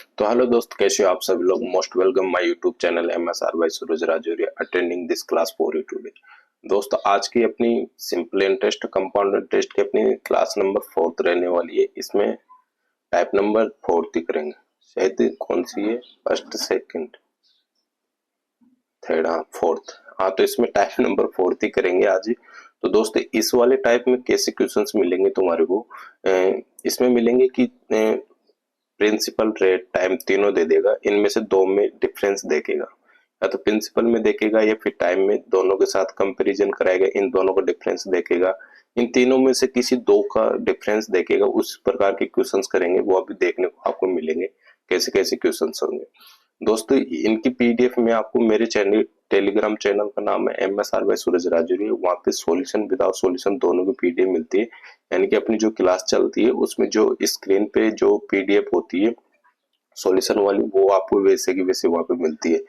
तो हेलो दोस्त, कैसे हो आप सभी लोग। Most welcome my YouTube channel MSR by Suraj Rajouri attending this class for you today. दोस्त, आज की अपनी सिंपल इंटरेस्ट कंपाउंड इंटरेस्ट की अपनी क्लास नंबर 4 रहने वाली है। इसमें टाइप नंबर 4 ही करेंगे। शायद कौन सी है, फर्स्ट सेकंड थर्ड, हाँ फोर्थ। हाँ, तो इसमें टाइप नंबर 4 ही करेंगे आज ही। तो दोस्त, इस वाले टाइप में कैसे क्वेश्चंस मिलेंगे तुम्हारे को। इसमें मिलेंगे कि प्रिंसिपल रेट टाइम तीनों दे देगा, इनमें से दो में डिफरेंस देखेगा, या तो प्रिंसिपल में देखेगा या फिर टाइम में, दोनों के साथ कंपैरिजन कराएगा, इन दोनों का डिफरेंस देखेगा। इन तीनों में से किसी दो का डिफरेंस देखेगा, उस प्रकार के क्वेश्चंस करेंगे। वो अभी देखने को आपको मिलेंगे कैसे कैसे क्वेश्चंस होंगे। दोस्तों, इनकी पीडीएफ में आपको मेरे चैनल टेलीग्राम चैनल का नाम है MSR बाय सूरज राजौरी। वहाँ पे सॉल्यूशन विदाउट सॉल्यूशन दोनों की पीडीएफ मिलती है। यानी कि अपनी जो क्लास चलती है उसमें जो स्क्रीन पे जो पीडीएफ होती है सॉल्यूशन वाली, वो आपको वैसे की वैसे वहाँ पे मिलती है।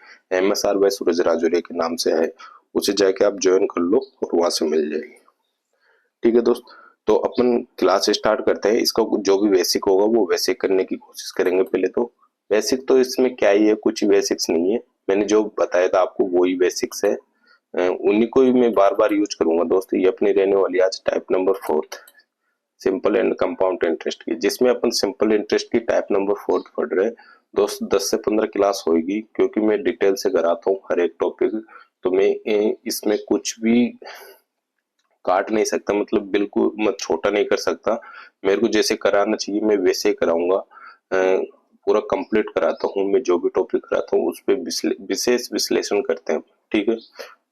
MSR बाय सूरज राजौरी के नाम से है, उसे जाके आप ज्वाइन कर लो और वहां से मिल जाएगी। ठीक है दोस्त, तो अपन क्लास स्टार्ट करते हैं। इसका जो भी बेसिक होगा वो बेसिक करने की कोशिश करेंगे। पहले तो बेसिक तो इसमें क्या ही है, कुछ बेसिक्स नहीं है। मैंने जो बताया था आपको वही बेसिक्स है। उन्हीं को ही मैं बार बार यूज करूंगा दोस्त। ये अपनी रहने वाली आज type number 4 simple and compound interest की, जिसमें अपन सिंपल इंटरेस्ट की टाइप नंबर 4 पढ़ रहे हैं। दोस्त, 10 से 15 क्लास होगी, क्योंकि मैं डिटेल से कराता हूँ हर एक टॉपिक। तो मैं इसमें कुछ भी काट नहीं सकता, मतलब बिल्कुल मैं छोटा नहीं कर सकता। मेरे को जैसे कराना चाहिए मैं वैसे ही कराऊंगा। पूरा कंप्लीट कराता हूँ मैं। जो भी टॉपिक कराता हूँ उस पर विशेष विश्लेषण करते हैं। ठीक है,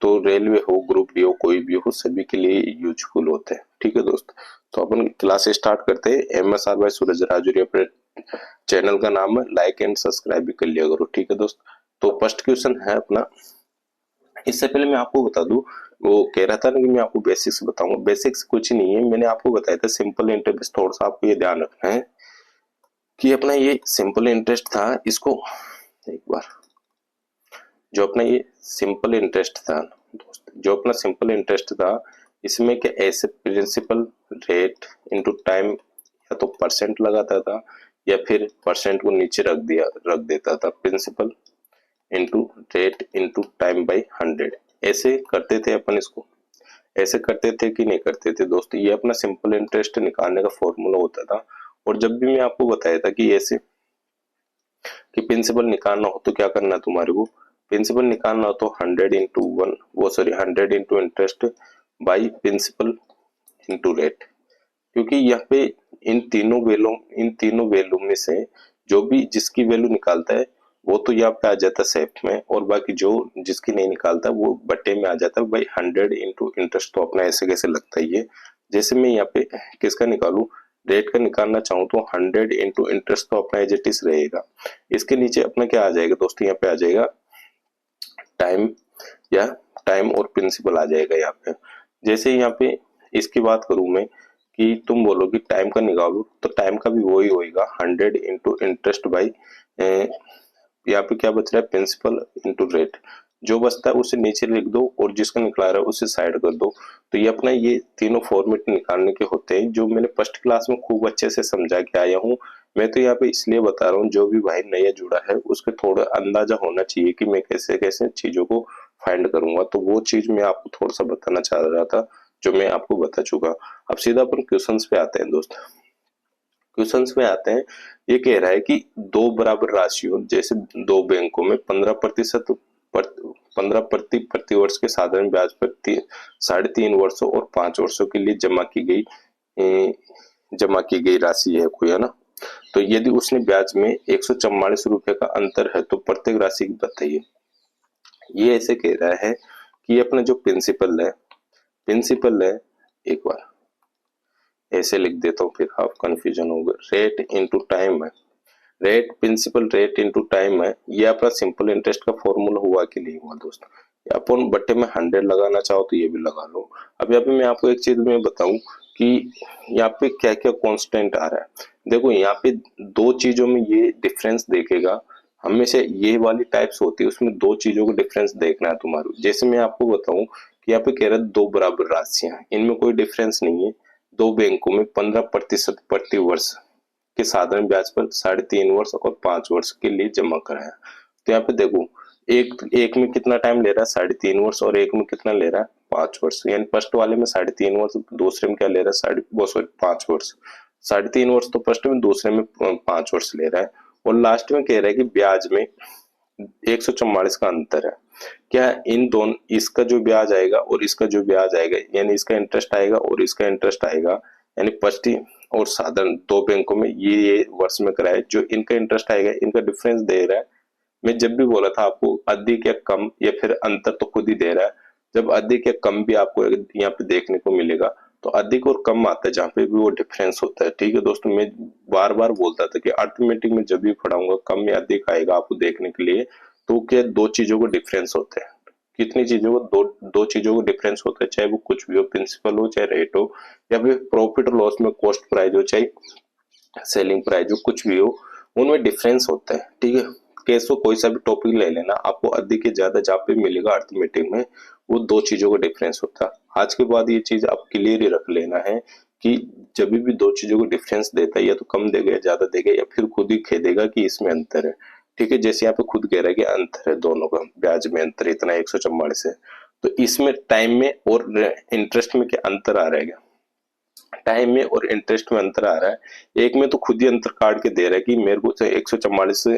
तो रेलवे हो, ग्रुप डी हो, कोई भी हो, सभी के लिए यूजफुल होते हैं। ठीक है दोस्त, तो अपन क्लास स्टार्ट करते हैं। MSR बाय सूरज राजौरी अपने चैनल का नाम है, लाइक एंड सब्सक्राइब भी कर लिया करो। ठीक है दोस्त, तो फर्स्ट क्वेश्चन है अपना। इससे पहले मैं आपको बता दूं, वो कह रहा था ना कि मैं आपको बेसिक्स बताऊंगा। बेसिक्स कुछ नहीं है, मैंने आपको बताया था सिंपल इंटरेस्ट। थोड़ा सा आपको ये ध्यान रखना है कि अपना ये सिंपल इंटरेस्ट था, इसको एक बार, जो अपना ये सिंपल इंटरेस्ट था दोस्त, जो अपना सिंपल इंटरेस्ट था, इसमें क्या ऐसे प्रिंसिपल रेट इनटू टाइम या तो परसेंट लगाता था, या फिर परसेंट को नीचे रख देता था। Principal into rate into time by 100, ऐसे करते थे अपन इसको। ऐसे करते थे कि नहीं करते थे दोस्त, ये अपना सिंपल इंटरेस्ट निकालने का फॉर्मूला होता था। और जब भी मैं आपको बताया था कि ऐसे कि प्रिंसिपल निकालना हो तो क्या करना है तुम्हारे को, प्रिंसिपल निकालना हो तो 100 इंटू 1, वो sorry 100 into interest by principal into rate. क्योंकि यहाँ पे इन तीनों वैल्यू में से जो भी जिसकी वैल्यू निकालता है वो तो यहाँ पे आ जाता है सेफ में, और बाकी जो जिसकी नहीं निकालता वो बट्टे में आ जाता है। भाई 100 इंटू इंटरेस्ट तो अपना ऐसे कैसे लगता ही है। जैसे मैं यहाँ पे किसका निकालू, रेट का निकालना चाहूँ तो 100 इंटू इंटरेस्ट तो अपना एज इट इज रहेगा। इसके नीचे अपना क्या आ जाएगा दोस्तों, यहाँ पे आ जाएगा टाइम, या टाइम और प्रिंसिपल आ जाएगा यहाँ पे। जैसे यहाँ पे इसकी बात करूं मैं कि तुम बोलो कि टाइम का निकालो, तो टाइम का भी वही होएगा 100 इंटू इंटरेस्ट बाई, यहाँ पे क्या बच रहा है, प्रिंसिपल इंटू रेट। जो बचता है उसे नीचे लिख दो और जिसका निकला रहा है उसे साइड कर दो। तो ये अपना ये तीनों फॉर्मेट निकालने के होते हैं, जो मैंने फर्स्ट क्लास में खूब अच्छे से समझा के आया हूँ। मैं तो यहाँ पे इसलिए बता रहा हूँ, जो भी भाई नया जुड़ा है उसके थोड़ा अंदाजा होना चाहिए कि मैं कैसे कैसे चीजों को फाइंड करूंगा। तो वो चीज मैं आपको थोड़ा सा बताना चाह रहा था, जो मैं आपको बता चुका। अब सीधा अपन क्वेश्चंस पे आते हैं दोस्त। क्वेश्चंस में आते हैं। ये कह रहा है कि दो बराबर राशियों, जैसे दो बैंकों में 15% 15 प्रति वर्ष के साधारण ब्याज पर 3.5 वर्षों और 5 वर्षों के लिए जमा की गई राशि है कोई, है ना। तो यदि उसने ब्याज में 144 रुपए का अंतर है तो प्रत्येक राशि की बताइए। ये ऐसे कह रहा है कि अपना जो प्रिंसिपल है, एक बार ऐसे लिख देता हूँ फिर आप कंफ्यूजन होगा। रेट इनटू टाइम है, rate principal rate into time है। ये अपना सिंपल इंटरेस्ट का फॉर्मूला हुआ कि नहीं हुआ दोस्त। अपन बट्टे में 100 लगाना चाहो तो ये भी लगा लो। अब यहाँ पे मैं आपको एक चीज में बताऊं कि यहाँ पे क्या क्या कांस्टेंट आ रहा है। देखो, यहाँ पे दो चीजों में ये डिफरेंस देखेगा। हमेशा ये वाली टाइप्स होती है, उसमें दो चीजों को डिफरेंस देखना है तुम्हारे। जैसे मैं आपको बताऊं कि यहाँ पे कह रहा है दो बराबर राशियां, इनमें कोई डिफरेंस नहीं है। दो बैंकों में 15% प्रति वर्ष कि साधारण ब्याज पर 3.5 वर्ष और 5 वर्ष के लिए जमा कराया। तो यहाँ पे देखो एक में कितना टाइम ले रहा है 3.5 वर्ष और एक में कितना ले रहा है 5 वर्ष। यानी फर्स्ट वाले में 3.5 वर्ष, दूसरे में क्या ले रहा है 5 वर्ष। 3.5 वर्ष तो फर्स्ट में, दूसरे में 5 वर्ष ले रहा है। और लास्ट में कह रहा है कि ब्याज में 144 का अंतर है। क्या इन दोनों, इसका जो ब्याज आएगा और इसका जो ब्याज आएगा, यानी इसका इंटरेस्ट आएगा और इसका इंटरेस्ट आएगा, यानी पष्टी और साधारण दो बैंकों में ये वर्ष में कराए, जो इनका इंटरेस्ट आएगा इनका डिफरेंस दे रहा है। मैं जब भी बोला था आपको अधिक या कम या फिर अंतर तो खुद ही दे रहा है। जब अधिक या कम भी आपको यहाँ पे देखने को मिलेगा तो अधिक और कम आता है जहाँ पे भी वो डिफरेंस होता है। ठीक है दोस्तों, मैं बार बार बोलता था कि अर्थमेटिक में जब भी पढ़ाऊंगा कम या अधिक आएगा आपको देखने के लिए, तो क्या दो चीजों को डिफरेंस होता है। कितनी चीजों को, दो चीजों को डिफरेंस होता है, चाहे वो कुछ भी हो, प्रिंसिपल हो चाहे रेट हो, या फिर प्रॉफिट और लॉस में कॉस्ट प्राइस हो चाहे सेलिंग प्राइस हो, कुछ भी हो, उनमें डिफरेंस होता है। ठीक है, कैसो कोई सा भी टॉपिक ले लेना, आपको अधिक या ज्यादा जहाँ पे मिलेगा अर्थमेटिक में, वो दो चीजों का डिफरेंस होता है। आज के बाद ये चीज आप क्लियर ही रख लेना है कि जब भी दो चीजों को डिफरेंस देता है, या तो कम देगा या ज्यादा देगा, या फिर खुद ही कह देगा कि इसमें अंतर है। ठीक है, जैसे यहाँ पे खुद कह रहा है कि अंतर है दोनों का, ब्याज में अंतर इतना 144 है, तो इसमें टाइम में और इंटरेस्ट में क्या अंतर आ रहेगा, टाइम में और इंटरेस्ट में अंतर आ रहा है। एक में तो खुद ही अंतर काट के दे रहा है कि मेरे को 144 से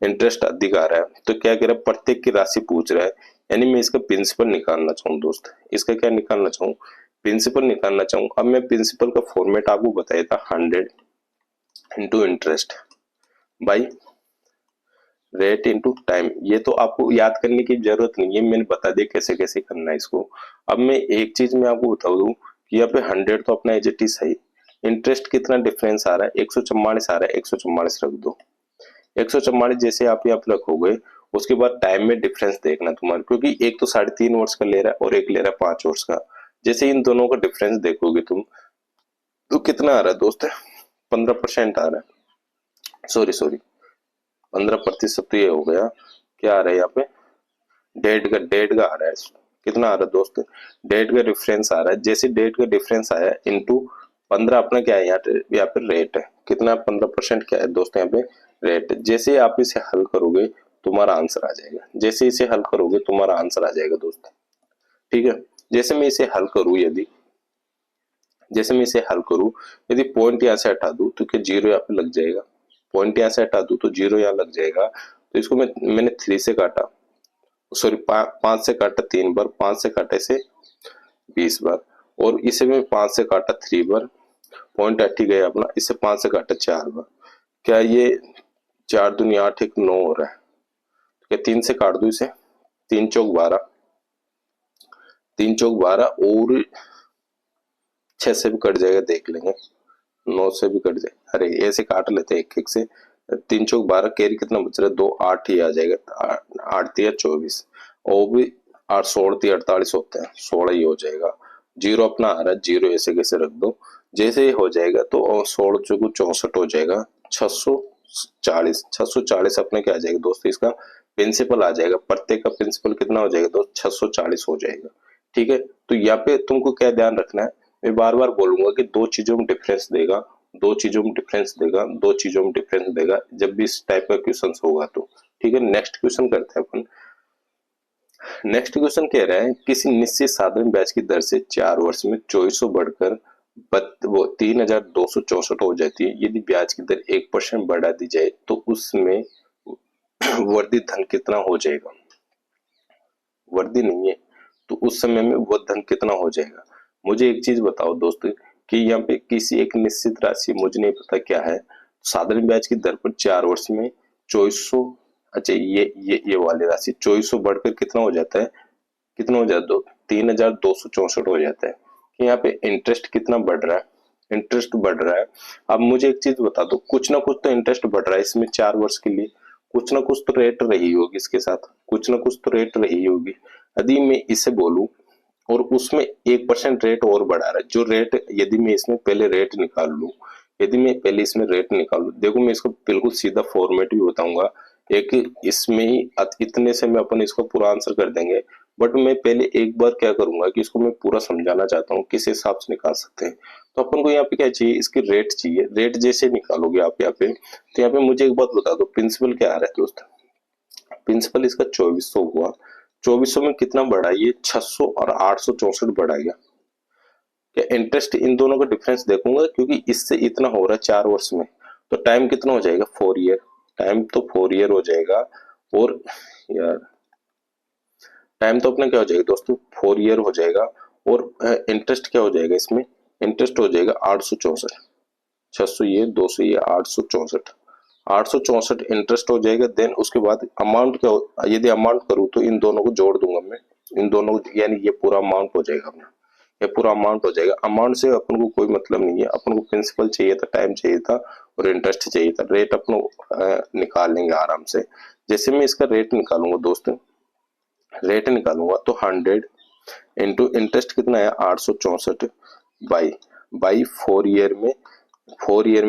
इंटरेस्ट अधिक आ रहा है, तो क्या कह रहा है प्रत्येक की राशि पूछ रहा है। यानी मैं इसका प्रिंसिपल निकालना चाहूँ दोस्त, इसका क्या निकालना चाहूँ, प्रिंसिपल निकालना चाहूँ। अब मैं प्रिंसिपल का फॉर्मेट आपको बताया था 100 into interest by rate into time. ये तो आपको याद करने की जरूरत नहीं है, मैंने बता दिया कैसे कैसे करना है इसको। अब मैं एक चीज मैं आपको बता दूं कि यहाँ पे 100 तो अपना एज इट इज है, इंटरेस्ट कितना डिफरेंस आ रहा है 144 आ रहा है, 144 रख दो। 144 जैसे आप यहाँ पे रखोगे, उसके बाद टाइम में डिफरेंस देखना तुम्हारा, क्योंकि एक तो 3.5 वर्ष का ले रहा है और एक ले रहा है 5 वर्ष का। जैसे इन दोनों का डिफरेंस देखोगे तुम, तो कितना आ रहा है दोस्त, 15% आ रहा है, सॉरी 15% तो ये हो गया। क्या आ रहा है यहाँ पे, डेट का आ रहा है, कितना आ रहा है दोस्त, डेट का डिफरेंस आ रहा है। जैसे डेट का डिफरेंस आया इंटू 15 अपना क्या है यहाँ पे रेट है, कितना 15% क्या है दोस्त यहाँ पे रेट। जैसे आप इसे हल करोगे तुम्हारा आंसर आ जाएगा, जैसे इसे हल करोगे तुम्हारा आंसर आ जाएगा दोस्त। ठीक है, जैसे मैं इसे हल करूँ, यदि पॉइंट यहाँ से हटा दूं तो क्या जीरो यहाँ पे लग जाएगा, पॉइंट यहाँ से हटा दूं तो जीरो यहाँ लग जाएगा। तो इसको मैंने 3 से काटा, सॉरी 5 से काटा 3 बार, 5 से काटा इसे 20 बार, और इसे मैं 5 से काटा 3 बार, पॉइंट हट ही गया अपना। इसे 5 से काटा 4 बार, क्या ये 4 दूनी 8 1 9 हो रहा है। क्या 3 से काट दू इसे, 3 चौक 12, 3 चौक 12 और 6 से भी कट जाएगा, देख लेंगे 9 से भी कट जाए, अरे ऐसे काट लेते हैं एक एक से। 3 चौक 12, कैरी कितना बच रहा है 2, 8 ही आ जाएगा, 8 तिया 24, और भी 8 16 तिया 48 होता है, 16 ही हो जाएगा। जीरो अपना आ रहा है, जीरो ऐसे कैसे रख दो, जैसे ही हो जाएगा तो 16 चौको 64 हो जाएगा, 640 अपने क्या आ जाएगा दोस्त, इसका प्रिंसिपल आ जाएगा। प्रत्येक का प्रिंसिपल कितना हो जाएगा दोस्त, 640 हो जाएगा। ठीक है, तो यहाँ पे तुमको क्या ध्यान रखना है, मैं बार बार बोलूंगा कि दो चीजों में डिफरेंस देगा, दो चीजों में डिफरेंस देगा, दो चीजों में डिफरेंस देगा जब भी इस टाइप का क्वेश्चन होगा तो। ठीक है, नेक्स्ट क्वेश्चन करते हैं अपन। नेक्स्ट क्वेश्चन कह रहा है किसी निश्चित साधारण ब्याज की दर से 4 वर्ष में 2400 बढ़कर वो 3264 हो जाती है। यदि ब्याज की दर 1% बढ़ा दी जाए तो उसमें वर्धित धन कितना हो जाएगा, वर्दी नहीं है तो उस समय में वो धन कितना हो जाएगा। मुझे एक चीज बताओ दोस्तों कि यहाँ पे किसी एक निश्चित राशि, मुझे नहीं पता क्या है, साधारण ब्याज की दर पर 4 वर्ष में 2400, अच्छा ये वाली राशि 2400 बढ़कर कितना हो जाता है, कितना हो जाता है 3264 हो जाता है। कि यहाँ पे इंटरेस्ट कितना बढ़ रहा है, इंटरेस्ट बढ़ रहा है। अब मुझे एक चीज बता दो, कुछ ना कुछ तो इंटरेस्ट बढ़ रहा है इसमें 4 वर्ष के लिए, कुछ ना कुछ तो रेट रही होगी इसके साथ, कुछ ना कुछ तो रेट रही होगी। यदि मैं इसे बोलूं और उसमें 1% रेट और बढ़ा रहा है, जो रेट, यदि मैं इसमें पहले रेट निकाल लूं, यदि मैं पहले इसमें रेट निकालू, देखो मैं इसको बिल्कुल सीधा फॉर्मेट भी बताऊंगा, एक इसमें ही इतने से मैं अपन इसको पूरा आंसर कर देंगे। बट मैं पहले एक बार क्या करूंगा कि इसको मैं पूरा समझाना चाहता हूँ किस हिसाब से निकाल सकते हैं। तो अपन को यहाँ पे क्या चाहिए, इसकी रेट चाहिए। रेट जैसे निकालोगे आप यहाँ पे, तो यहाँ पे मुझे एक बात बता दो, प्रिंसिपल क्या आ रहा है दोस्त, प्रिंसिपल इसका 2400 हुआ। 2400 में कितना बढ़ा, ये 600 और 864 बढ़ा गया। क्या इंटरेस्ट इन दोनों का डिफरेंस देखूंगा, क्योंकि इससे इतना हो रहा है 4 वर्ष में, तो टाइम कितना हो जाएगा, 4 ईयर। टाइम तो 4 ईयर हो जाएगा। और यार टाइम तो अपना क्या हो जाएगा दोस्तों, 4 ईयर हो जाएगा। और इंटरेस्ट क्या हो जाएगा इसमें, इंटरेस्ट हो जाएगा 864। 600 ये, 200 ये, 864। 864 इंटरेस्ट हो जाएगा। देन उसके बाद अमाउंट क्या हो, यदि अमाउंट करूँ तो इन दोनों को जोड़ दूंगा मैं, इन दोनों को, यानी ये पूरा अमाउंट हो जाएगा अपना, ये पूरा अमाउंट हो जाएगा। अमाउंट से अपन को कोई मतलब नहीं है, अपन को प्रिंसिपल चाहिए था, टाइम चाहिए था और इंटरेस्ट चाहिए था। रेट अपन निकाल लेंगे आराम से। जैसे मैं इसका रेट निकालूंगा दोस्तों, रेट निकालूंगा तो 100 इंटू इंटरेस्ट कितना है 864 बाई 4 ईयर में, 4 ईयर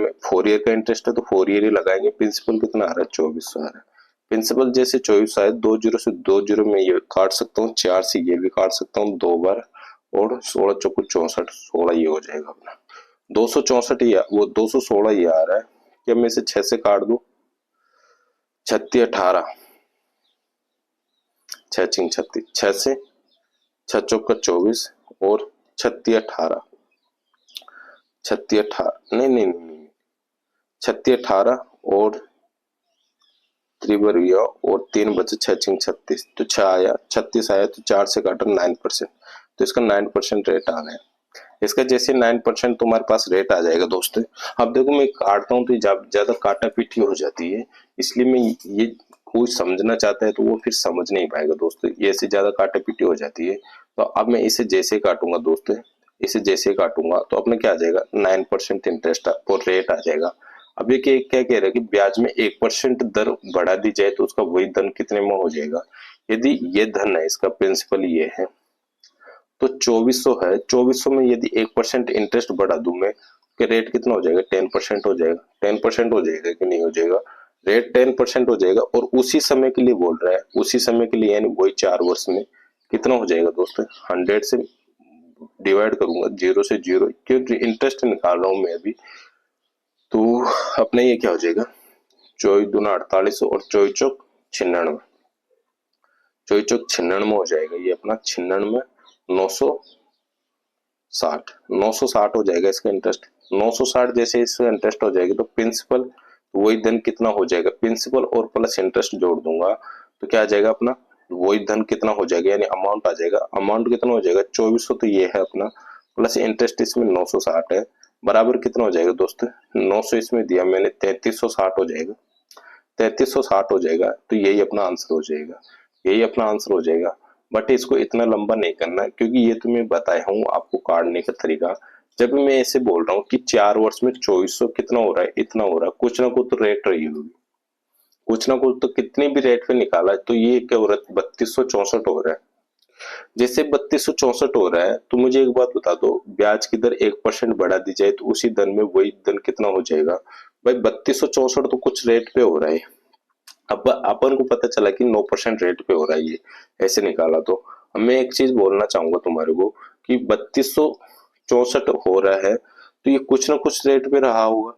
का इंटरेस्ट है तो 4 ईयर ही लगाएंगे। प्रिंसिपल कितना आ रहा है, 2400 आ रहा है। प्रिंसिपल जैसे 2400 है, 2 जीरो से 2 जीरो में ये काट सकता हूँ, 4 से ये भी काट सकता हूँ 2 बार, और 16 चौको 64, 16 ये हो जाएगा अपना 264। ये वो 216 ये आ रहा है। क्या मैं इसे 6 से काट दूं, 36 18, 6 चिंग 36, 6 से 6 चौका 24 और 36 18, 36 18 नहीं 36 18 और 3 बार हुआ और 3 बचे, 6 चिंग 36, तो 6 आया, 36 आया तो 4 से काटा 9%, तो इसका 9% रेट आ गया। इसका जैसे 9% तुम्हारे पास रेट आ जाएगा दोस्तों। अब देखो मैं काटता हूँ तो ज्यादा काटा पीटी हो जाती है, इसलिए मैं ये, कोई समझना चाहता है तो वो फिर समझ नहीं पाएगा दोस्तों, ये से ज्यादा काटा पीटी हो जाती है। तो अब मैं इसे जैसे काटूंगा दोस्तों, इसे जैसे काटूंगा तो अपने क्या आ जाएगा, 9% इंटरेस्ट और रेट आ जाएगा। अब ये क्या कह रहा है कि ब्याज में 1% दर बढ़ा दी जाए तो उसका वही धन कितने में हो जाएगा। यदि ये धन है, इसका प्रिंसिपल ये है, तो 2400 है, 2400 में यदि 1% इंटरेस्ट बढ़ा दूं मैं, कि रेट कितना हो जाएगा, 10% हो जाएगा। 10% हो जाएगा कि नहीं हो जाएगा, रेट 10% हो जाएगा। और उसी समय के लिए बोल रहा है, उसी समय के लिए, यानी वही 4 वर्ष में कितना हो जाएगा दोस्तों, 100 से डिवाइड करूंगा, 0 से 0, क्योंकि इंटरेस्ट निकाल रहा हूं मैं अभी। तो अपने ये क्या हो जाएगा, 24 दूना 48 और 24 चौक 96, 24 चौक 96 हो जाएगा ये अपना, 96 960 हो जाएगा इसका इंटरेस्ट। 960 जैसे इसका इंटरेस्ट हो जाएगी तो प्रिंसिपल वही धन कितना हो जाएगा, प्रिंसिपल और प्लस इंटरेस्ट जोड़ दूंगा तो क्या आ जाएगा अपना, वही धन कितना हो जाएगा, यानी अमाउंट आ जाएगा। अमाउंट कितना हो जाएगा, 2400 तो ये है अपना, प्लस इंटरेस्ट इसमें 960 है, बराबर कितना हो जाएगा दोस्तों, 900 इसमें दिया मैंने, 3360 हो जाएगा। 3360 हो जाएगा, तो यही अपना आंसर हो जाएगा, यही अपना आंसर हो जाएगा। बट इसको इतना लंबा नहीं करना, क्योंकि ये तुम्हें बताया हूँ आपको काटने का तरीका। जब मैं ऐसे बोल रहा हूँ कि 4 वर्ष में 2400 कितना हो रहा है, इतना हो रहा है, कुछ ना कुछ तो रेट रही होगी, कुछ ना कुछ तो, कितनी भी रेट पे निकाला तो ये क्या हो रहा है, 3264 हो रहा है। जैसे 3264 हो रहा है तो मुझे एक बात बता दो, ब्याज की दर 1% बढ़ा दी जाए तो उसी धन में वही धन कितना हो जाएगा। भाई 3264 तो कुछ रेट पे हो रहा है, अब अपन को पता चला कि 9% रेट पे हो रहा है ये, ऐसे निकाला। तो अब मैं एक चीज बोलना चाहूंगा तुम्हारे को कि 3264 हो रहा है तो ये कुछ ना कुछ रेट पे रहा होगा।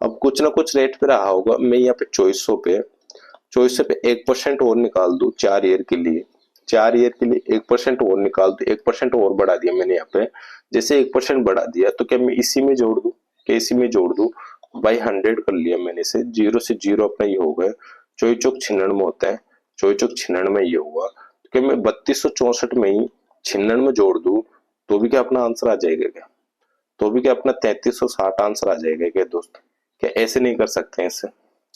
अब कुछ ना कुछ रेट पे रहा होगा, मैं यहाँ पे 2400 पे 1% और निकाल दूं 4 ईयर के लिए, 4 ईयर के लिए 1% और निकाल दूं, 1% और बढ़ा दिया मैंने यहाँ पे। जैसे 1% बढ़ा दिया तो क्या मैं इसी में जोड़ दूं, क्या इसी में जोड़ दूं, बाई 100 कर लिया मैंने इसे, 0 से 0 अपना ये हो गया, 24 चौक 96 होता है, 24 चौक 96 ये हुआ, तो क्या मैं 3264 में ही 96 में जोड़ दूं तो भी क्या अपना आंसर आ जाएगा क्या, तो भी क्या अपना 3360 आंसर आ जाएगा क्या दोस्त। क्या ऐसे नहीं कर सकते हैं, इससे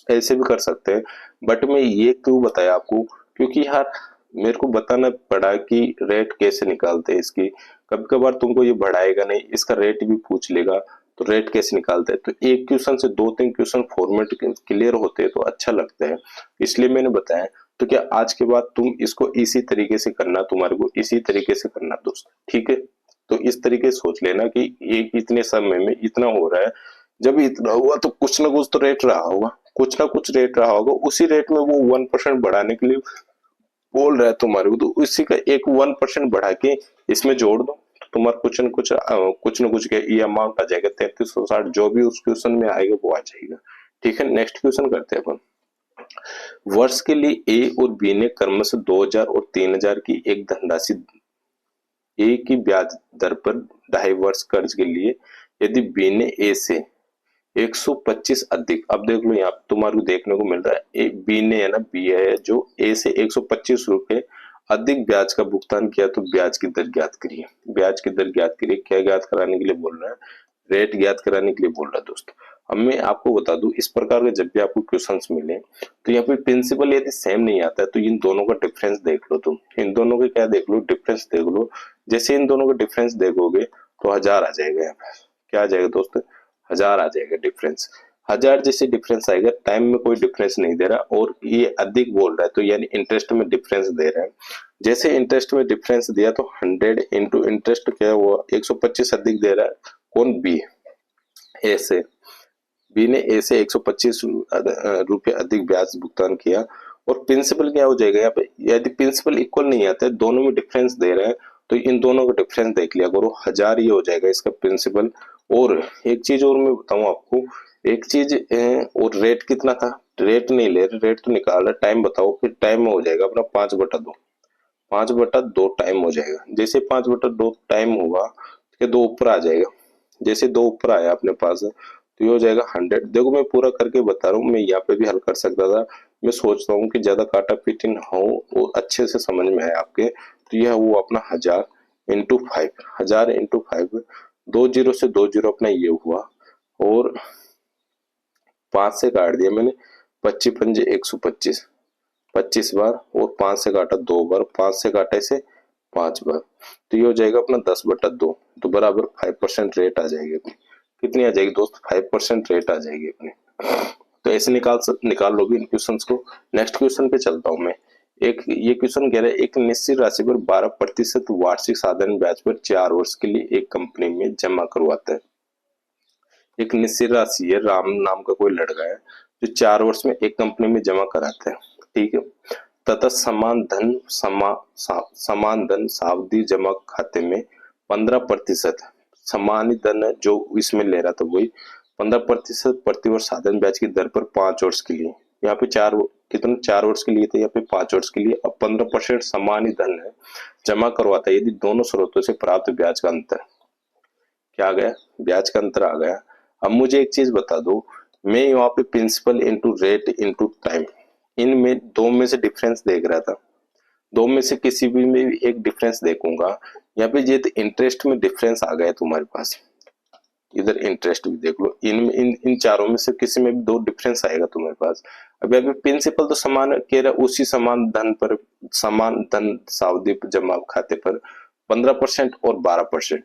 ऐसे भी कर सकते हैं। बट मैं ये क्यों बताया आपको, क्योंकि यार मेरे को बताना पड़ा कि रेट कैसे निकालते हैं इसकी। कभी कभार तुमको ये बढ़ाएगा नहीं, इसका रेट भी पूछ लेगा, तो रेट कैसे निकालते हैं। तो एक क्वेश्चन से 2-3 क्वेश्चन फॉर्मेट क्लियर होते हैं तो अच्छा लगता है, इसलिए मैंने बताया। तो क्या आज के बाद तुम इसको इसी तरीके से करना, तुम्हारे को इसी तरीके से करना दोस्त, ठीक है। तो इस तरीके से सोच लेना कि एक इतने समय में इतना हो रहा है, जब इतना हुआ तो कुछ ना कुछ तो रेट रहा होगा, कुछ ना कुछ रेट रहा होगा, उसी रेट में वो 1% बढ़ाने के लिए बोल रहा है तुम्हारे को, तो इसी का एक 1% बढ़ा के इसमें जोड़ दो तो तुम्हारा कुछ न कुछ ये अमाउंट आ जाएगा 3360, जो भी उस क्वेश्चन में आएगा वो आ जाएगा। ठीक है, नेक्स्ट क्वेश्चन करते हैं अपन। वर्ष के लिए ए और बी ने क्रमशः 2000 और 3000 की एक धनराशि ए की ब्याज दर पर 2.5 वर्ष कर्ज के लिए यदि बी ने ए से 125 अधिक, अब देख लो यहाँ तुम्हारे को देखने को मिल रहा है ए बी ने है ना, बी है जो ए से 125 रुपए अधिक ब्याज का भुगतान किया, तो ब्याज की दर ज्ञात करिए। ब्याज की दर ज्ञात करिए, क्या ज्ञात कराने के लिए बोल रहा है? रेट ज्ञात कराने के लिए बोल रहा है दोस्तों। अब मैं आपको बता दूं, इस प्रकार के जब भी आपको क्वेश्चंस मिले तो यहाँ पे प्रिंसिपल यदि सेम नहीं आता है तो इन दोनों का डिफरेंस देख लो तुम, इन दोनों के क्या देख लो, डिफरेंस देख लो। जैसे इन दोनों का डिफरेंस देखोगे तो 1000 आ जाएगा यहाँ पे, क्या आ जाएगा दोस्तों? 1000 आ जाएगा डिफरेंस। 1000 जैसे डिफरेंस आएगा, टाइम में कोई डिफरेंस नहीं दे रहा और ये अधिक बोल रहा है तो यानी इंटरेस्ट में डिफरेंस दे रहा है। जैसे इंटरेस्ट में डिफरेंस दिया तो 100 इंटू इंटरेस्ट क्या हुआ, 125 अधिक दे रहा है। कौन? बी। ए से बी ने ए से 125 रुपये अधिक ब्याज भुगतान किया। और प्रिंसिपल क्या हो जाएगा यहाँ पे, यदि प्रिंसिपल इक्वल नहीं आता है, दोनों में डिफरेंस दे रहे हैं तो इन दोनों का डिफरेंस देख लिया करो, 1000 ये हो जाएगा इसका प्रिंसिपल। और एक चीज और मैं बताऊं आपको, एक चीज और रेट कितना था, रेट नहीं ले रहे, रेट तो निकाल रहे, टाइम बताओ, फिर टाइम में हो जाएगा अपना 5/2, 5/2 टाइम हो जाएगा। जैसे 5/2 टाइम होगा तो 2 ऊपर आ जाएगा, जैसे 2 ऊपर आया अपने पास तो ये हो जाएगा 100। देखो मैं पूरा करके बता रहा हूँ, मैं यहाँ पे भी हल कर सकता था, मैं सोचता हूँ कि ज्यादा काटा पीटी ना हो, वो अच्छे से समझ में आए आपके। तो यह वो अपना 1000 इंटू 5, 1000 इंटू 5, 2 जीरो से 2 जीरो अपना ये हुआ, और 5 से काट दिया मैंने, 25 पंजे 125, 25 बार, और 5 से काटा 2 बार, 5 से काटा इसे 5 बार, तो ये हो जाएगा अपना 10/2, तो बराबर 5% रेट आ जाएगी अपनी। कितनी आ जाएगी दोस्त? 5% रेट आ जाएगी अपनी। तो ऐसे निकाल लोगे इन क्वेश्चंस को। नेक्स्ट क्वेश्चन पे चलता हूं मैं। एक ये क्वेश्चन कह रहा है, एक निश्चित राशि पर 12% वार्षिक साधारण ब्याज पर 4 वर्ष के लिए एक कंपनी में जमा करवाता है। एक निश्चित राशि है, राम नाम का कोई लड़का है जो 4 वर्ष में एक कंपनी में जमा कराता है, ठीक है, तथा समान धन सावधि जमा खाते में 15%, समान धन जो इसमें ले रहा था वही 15% प्रतिवर्ष साधारण ब्याज की दर पर 5 वर्ष के लिए, यहाँ पे 4 वर्ष के लिए थे, यहाँ पे 5 वर्ष के लिए। अब 15% समान ही धन है जमा करवाता है यदि दोनों स्रोतों से प्राप्त ब्याज का अंतर, क्या आ गया? ब्याज का अंतर आ गया। अब मुझे एक चीज बता दो, मैं यहाँ पे principal into rate into time, इनमें दो में से डिफरेंस देख रहा था, दो में से किसी भी में एक डिफरेंस देखूंगा। यहाँ पे ये तो इंटरेस्ट में डिफरेंस आ गया तुम्हारे पास, इधर इंटरेस्ट भी देख लो, इन चारों में से किसी में भी 2 डिफरेंस आएगा तुम्हारे पास। अब यहाँ पे प्रिंसिपल तो समान कह रहा है, उसी समान धन सावधि जमा खाते पर 15% और 12%,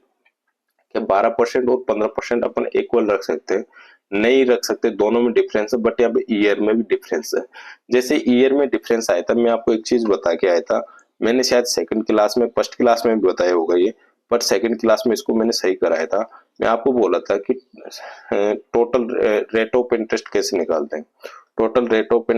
क्या 12% और 15% अपन इक्वल रख सकते हैं? नहीं रख सकते, दोनों में डिफरेंस है, बट यहाँ पे ईयर में भी डिफरेंस है। जैसे ईयर में डिफरेंस आया था, मैं आपको एक चीज बता के आया था, मैंने शायद सेकंड क्लास में, फर्स्ट क्लास में भी बताया होगा ये, बट सेकंड क्लास में इसको मैंने सही कराया था। मैं आपको बोला था कि टोटल रेट ऑफ इंटरेस्ट कैसे निकालते हैं, टोटल रेट ऑफ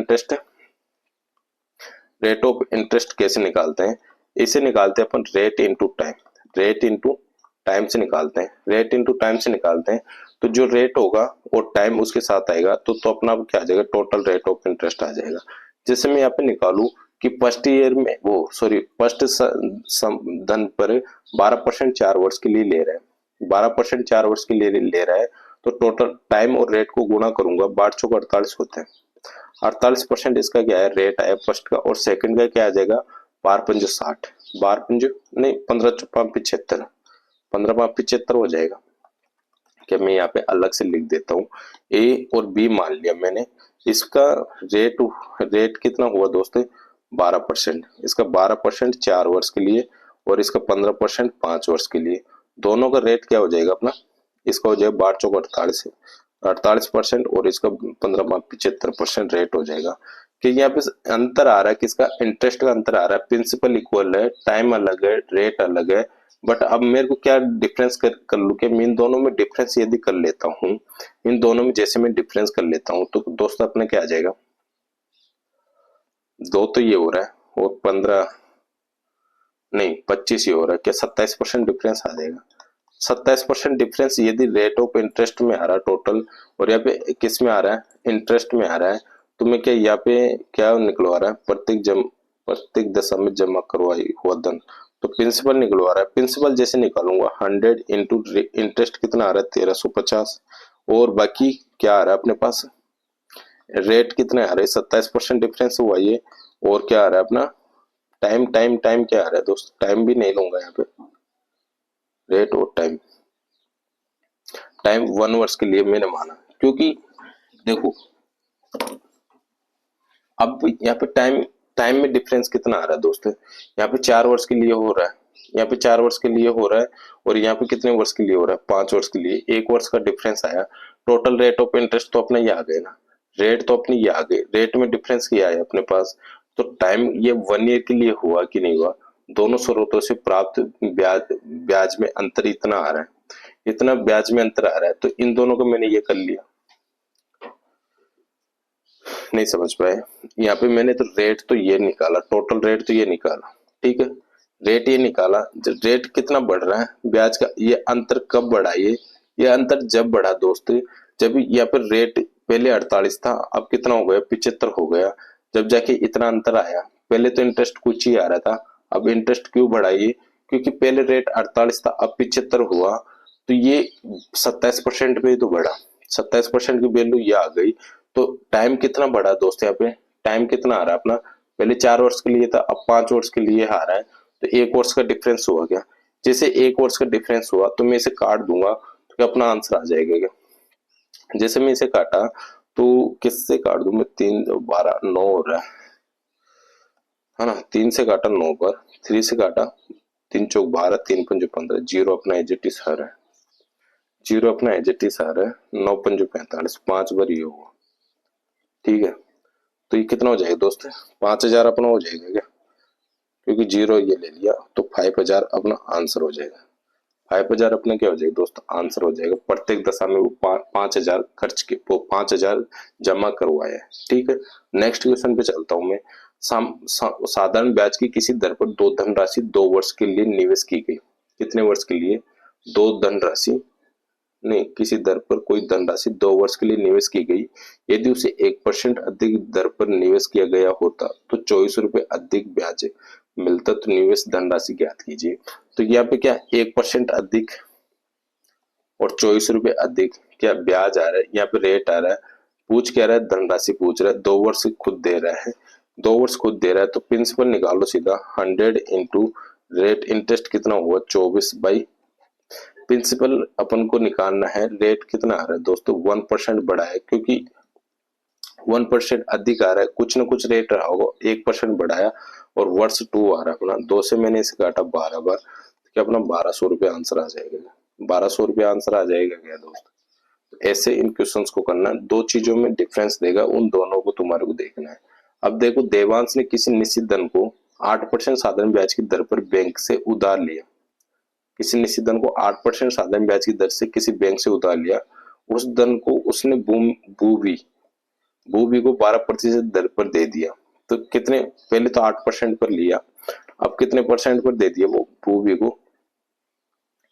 इंटरेस्ट कैसे निकालते हैं, इसे निकालते हैं अपन rate into time, rate into time से निकालते हैं, रेट इंटू टाइम से निकालते हैं। तो जो रेट होगा और टाइम उसके साथ आएगा तो अपना क्या आ जाएगा, टोटल रेट ऑफ इंटरेस्ट आ जाएगा। जैसे मैं यहाँ पे निकालू कि फर्स्ट ईयर में फर्स्ट धन पर 12% 4 वर्ष के लिए ले रहा है, 12% 4 वर्ष के लिए ले रहा है, तो टोटल टाइम और रेट को गुणा करूंगा, 12 चौक 48 होते हैं, 48% इसका क्या है, रेट आया फर्स्ट का, और सेकंड का क्या आ जाएगा, 12×5 60, 12×5 नहीं 15×5 75, 15×5 हो जाएगा। क्या मैं यहाँ पे अलग से लिख देता हूँ, ए और बी मान लिया मैंने, इसका रेट कितना हुआ दोस्तों, 12%, इसका 12% 4 वर्ष के लिए और इसका 15% 5 वर्ष के लिए, दोनों का रेट क्या हो जाएगा अपना, इसका हो जाएगा 12 चौक 48, 48% और इसका 15×75% रेट हो जाएगा। कि यहाँ पे अंतर आ रहा है किसका, इंटरेस्ट का अंतर आ रहा है, प्रिंसिपल इक्वल है, टाइम अलग है, रेट अलग है, बट अब मेरे को क्या डिफरेंस कर लू कि मैं इन दोनों में डिफरेंस यदि कर लेता हूँ, इन दोनों में जैसे मैं डिफरेंस कर लेता हूँ तो दोस्तों अपने क्या आ जाएगा, 2 तो ये हो रहा है और 15 नहीं 25 ही हो रहा है, क्या 27% डिफरेंस आ जाएगा? 27% डिफरेंस यदि रेट ऑफ इंटरेस्ट में आ रहा है टोटल, और यहाँ पे किस में आ रहा है, इंटरेस्ट में आ रहा है, तो मैं क्या यहाँ पे क्या निकलवा रहा है, प्रत्येक दशा में जमा करवाई हुआ धन, तो प्रिंसिपल निकलवा रहा है। प्रिंसिपल जैसे निकालूंगा 100 इंटू इंटरेस्ट कितना आ रहा है 1350, और बाकी क्या आ रहा है अपने पास, रेट कितना आ रहा है 27% डिफरेंस हुआ ये, और क्या आ रहा है अपना टाइम, टाइम क्या आ रहा है दोस्त, टाइम भी नहीं लूंगा यहाँ पे, रेट और टाइम, टाइम 1 वर्ष के लिए मैंने माना, क्योंकि देखो अब यहाँ पे टाइम, टाइम में डिफरेंस कितना आ रहा है दोस्त, यहाँ पे 4 वर्ष के लिए हो रहा है, यहाँ पे 4 वर्ष के लिए हो रहा है, और यहाँ पे कितने वर्ष के लिए हो रहा है 5 वर्ष के लिए, 1 वर्ष का डिफरेंस आया। टोटल रेट ऑफ इंटरेस्ट तो अपने ये आ गए ना, रेट तो अपनी ये आ गए, रेट में डिफरेंस क्या है अपने पास, तो टाइम ये 1 ईयर के लिए हुआ कि नहीं हुआ, दोनों स्रोतों से प्राप्त ब्याज, ब्याज में अंतर इतना आ रहा है, इतना ब्याज में अंतर आ रहा है, तो इन दोनों को मैंने ये कर लिया। नहीं समझ पाए, यहाँ पे मैंने तो रेट तो ये निकाला, टोटल रेट तो ये निकाला, ठीक है, रेट ये निकाला, रेट कितना बढ़ रहा है ब्याज का, ये अंतर कब बढ़ा, ये अंतर जब बढ़ा दोस्त, जब यहाँ पर रेट पहले 48 था, अब कितना हो गया 75 हो गया, जब जाके इतना अंतर आया, पहले तो इंटरेस्ट कुछ ही आ रहा था, अब इंटरेस्ट क्यों बढ़ा ये, क्योंकि पहले रेट 48 था अब 75 हुआ, तो ये 27% पे ही तो बढ़ा, 27% की वैल्यू ये आ गई, तो टाइम कितना बढ़ा दोस्त, यहाँ पे टाइम कितना आ रहा है अपना, पहले 4 वर्ष के लिए था अब 5 वर्ष के लिए आ रहा है, तो 1 वर्ष का डिफरेंस हुआ क्या, जैसे 1 वर्ष का डिफरेंस हुआ तो मैं इसे काट दूंगा, तो क्या अपना आंसर आ जाएगा क्या, जैसे मैं इसे काटा तो किससे काट दूं मैं, 3 12 9 हो रहा है ना, 3 से काटा 9 पर, 3 से काटा 3 चौक 12, 3 पंजे 15, जीरो अपना एजेटिस आ रहा है, जीरो अपना एजेटिस आ रहा है, 9 पंजे 45, 5 बार ये हुआ, ठीक है, तो ये कितना हो जाएगा दोस्त, 5000 अपना हो जाएगा क्या, क्योंकि जीरो ये ले लिया, तो 5000 अपना आंसर हो जाएगा, 5000 अपना क्या हो जाएगा दोस्त, आंसर हो जाएगा, प्रत्येक दशा में वो 5000 खर्च के, वो 5000 जमा करवाया है, ठीक है। नेक्स्ट क्वेश्चन पे चलता हूं मैं, साधारण ब्याज की किसी दर पर दो धनराशि 2 वर्ष के लिए निवेश की गई, कितने वर्ष के लिए, दो धनराशि नहीं, किसी दर पर कोई धनराशि 2 वर्ष के लिए निवेश की गई, यदि उसे 1% अधिक दर पर निवेश किया गया होता तो 24 रुपए अधिक ब्याज मिलता, तो निवेश धनराशि ज्ञात कीजिए। तो यहाँ पे क्या 1% अधिक और 24 रुपए अधिक क्या ब्याज आ रहा है, यहाँ पे रेट आ रहा है, पूछ क्या रहा है, धनराशि पूछ रहा है, 2 वर्ष खुद दे रहा है, 2 वर्ष खुद दे रहा है, तो प्रिंसिपल निकालो सीधा 100 इंटू रेट, इंटरेस्ट कितना हुआ 24 बाई, प्रिंसिपल अपन को निकालना है, रेट कितना आ रहा है दोस्तों 1% बढ़ा है, क्योंकि 1% अधिक आ रहा है, कुछ ना कुछ रेट रहा होगा, 1% बढ़ाया, और वर्ष 2 आ रहा है अपना, 2 से मैंने इसे काटा 12 बार, क्या अपना 1200 रुपये आंसर आ जाएगा, 1200 रुपये आंसर आ जाएगा क्या दोस्त। ऐसे इन क्वेश्चंस को करना, दो चीजों में डिफरेंस देगा, उन दोनों को तुम्हारे को देखना है। अब देखो देवांश ने किसी निश्चित धन को 8% साधारण ब्याज की दर पर बैंक से उधार लिया, किसी निश्चित धन को 8% साधारण ब्याज की दर से किसी बैंक से उधार लिया, उस धन को उसने भूवी को 12% दर पर दे दिया, तो कितने, पहले तो 8% पर लिया, अब कितने परसेंट पर दे दिया वो भूवी को,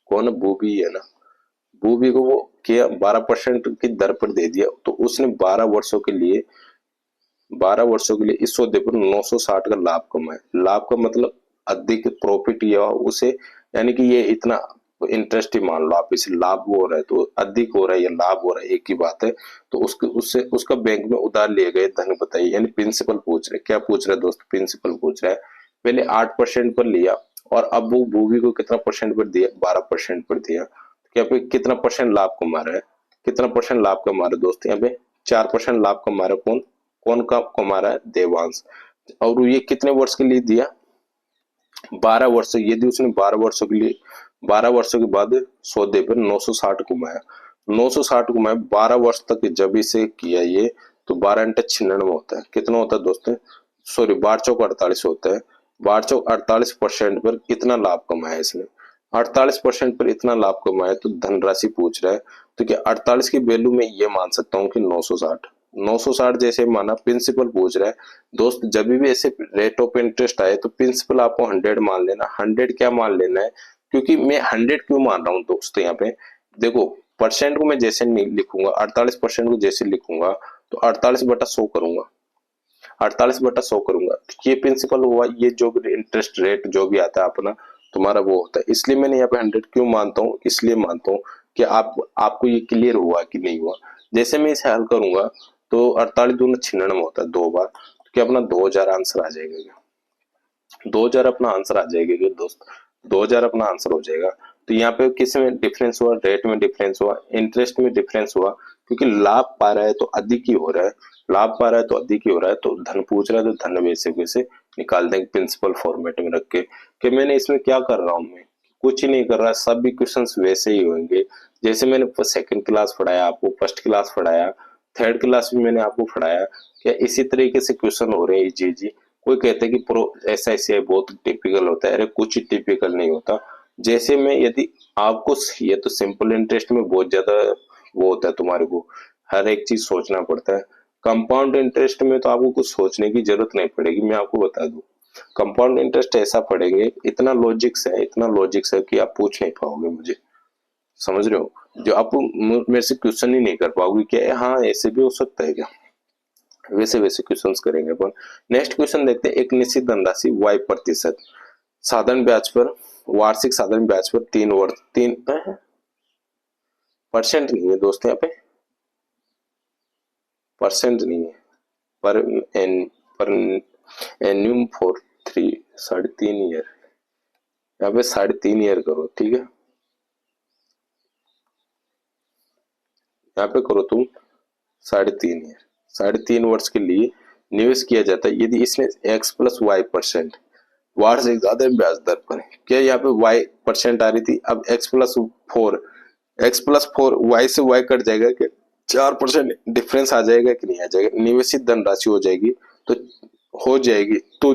कौन भूवी है ना, भूवी को वो क्या 12% की दर पर दे दिया, तो उसने 12 वर्षों के लिए इस सौदे पर 960 का लाभ कमाया, लाभ का मतलब अधिक प्रॉफिट या उसे, यानी कि ये इतना इंटरेस्ट ही मान लो आप, इसे लाभ हो रहा है तो अधिक हो रहा है या लाभ हो रहा है एक ही बात है, तो उसके उससे उसका बैंक में उधार लिए गए धन बताइए, यानी प्रिंसिपल पूछ रहे, क्या पूछ रहे दोस्त, प्रिंसिपल पूछ रहा है, पहले 8% पर लिया, और अब वो भूवी को कितना परसेंट पर दिया, 12% पर दिया, क्या पे कितना परसेंट लाभ कमा रहा है, कितना परसेंट लाभ कमा रहा है दोस्त, यहाँ पे 4% लाभ कमा रहा है, कौन कौन का कमा रहा है, देवांश, और ये कितने वर्ष के लिए दिया, 12 वर्ष, यदि उसने 12 वर्षों के लिए, 12 वर्षों के बाद सौदे पर 960 कमाया, 960 कमाया 12 वर्ष तक जब इसे किया ये, तो 12 × 96 होता है, कितना होता है दोस्तों, सॉरी 12 चौक 48 होता है, 12 चौक 48% पर कितना लाभ कमाया इसने, 48% पर इतना लाभ कमाया, तो धनराशि पूछ रहा है, तो क्या 48 की वैल्यू में ये मान सकता हूँ कि 960, 960 जैसे माना, प्रिंसिपल पूछ रहा है दोस्त। जब भी ऐसे रेट ऑफ इंटरेस्ट आए तो प्रिंसिपल आपको 100 मान लेना। 100 क्या मान लेना है, क्योंकि मैं 100 क्यों मान रहा हूँ दोस्त, यहाँ पे देखो परसेंट को मैं जैसे नहीं लिखूंगा, 48% को जैसे लिखूंगा तो 48/100 करूंगा, 48/100 करूंगा। ये प्रिंसिपल हुआ, ये जो भी इंटरेस्ट रेट जो भी आता है अपना तुम्हारा वो होता है। इसलिए मैंने यहाँ पे 100 क्यों मानता हूँ, इसलिए मानता हूँ कि आपको ये क्लियर हुआ कि नहीं हुआ। जैसे मैं इसे हल करूंगा तो 48 दूना 96 होता है 2 बार, तो क्या अपना 2000 आंसर आ जाएगा क्या? 2000 अपना आंसर आ जाएगा क्या दोस्त? 2000 अपना आंसर हो जाएगा। तो यहाँ पे किस में डिफरेंस हुआ, रेट में डिफरेंस हुआ, इंटरेस्ट में डिफरेंस हुआ, क्योंकि लाभ पा रहा है तो अधिक ही हो रहा है, लाभ पा रहा है तो अधिक ही हो रहा है। तो धन पूछ रहा है तो धन वैसे वैसे निकाल देंगे प्रिंसिपल फॉर्मेट में रख के। कि मैंने इसमें क्या कर रहा हूँ, मैं कुछ ही नहीं कर रहा, सब भी क्वेश्चंस वैसे ही होंगे जैसे मैंने सेकंड क्लास पढ़ाया आपको, फर्स्ट क्लास पढ़ाया, थर्ड क्लास भी मैंने आपको पढ़ाया। क्या इसी तरीके से क्वेश्चन हो रहे हैं जी जी। कोई कहते हैं कि प्रो SICI बहुत टिपिकल होता है, अरे कुछ ही टिपिकल नहीं होता। जैसे में यदि आपको ये तो सिंपल इंटरेस्ट में बहुत ज्यादा वो होता है, तुम्हारे को हर एक चीज सोचना पड़ता है। कंपाउंड इंटरेस्ट में तो आपको कुछ सोचने की जरूरत नहीं पड़ेगी, मैं आपको बता दूं। कंपाउंड इंटरेस्ट ऐसा पढ़ेंगे, इतना लॉजिक्स है, इतना लॉजिक्स है कि आप पूछ नहीं पाओगे मुझे, समझ रहे हो? जो आप मेरे से क्वेश्चन ही नहीं कर पाओगे कि हाँ ऐसे भी हो सकता है क्या, वैसे वैसे क्वेश्चंस करेंगे अपन। नेक्स्ट क्वेश्चन देखते हैं। एक निश्चित धनराशि y% साधारण ब्याज पर, वार्षिक साधारण ब्याज पर 3 वर्ष 3% नहीं है दोस्त, यहाँ पे परसेंट नहीं है, पर पर एन्यूम फॉर 3.5 ईयर, यहाँ पे 3.5 ईयर करो, ठीक है, यहाँ पे करो तुम 3.5 ईयर, 3.5 वर्ष के लिए निवेश किया जाता है यदि इसमें x+y% वार्षिक ज्यादा ब्याज दर पर है। क्या यहाँ पे y% आ रही थी, अब x+4 y से y कट जाएगा क्या, 4% डिफरेंस आ जाएगा कि नहीं आ जाएगा, निवेशित धनराशि हो जाएगी तो हो जाएगी तो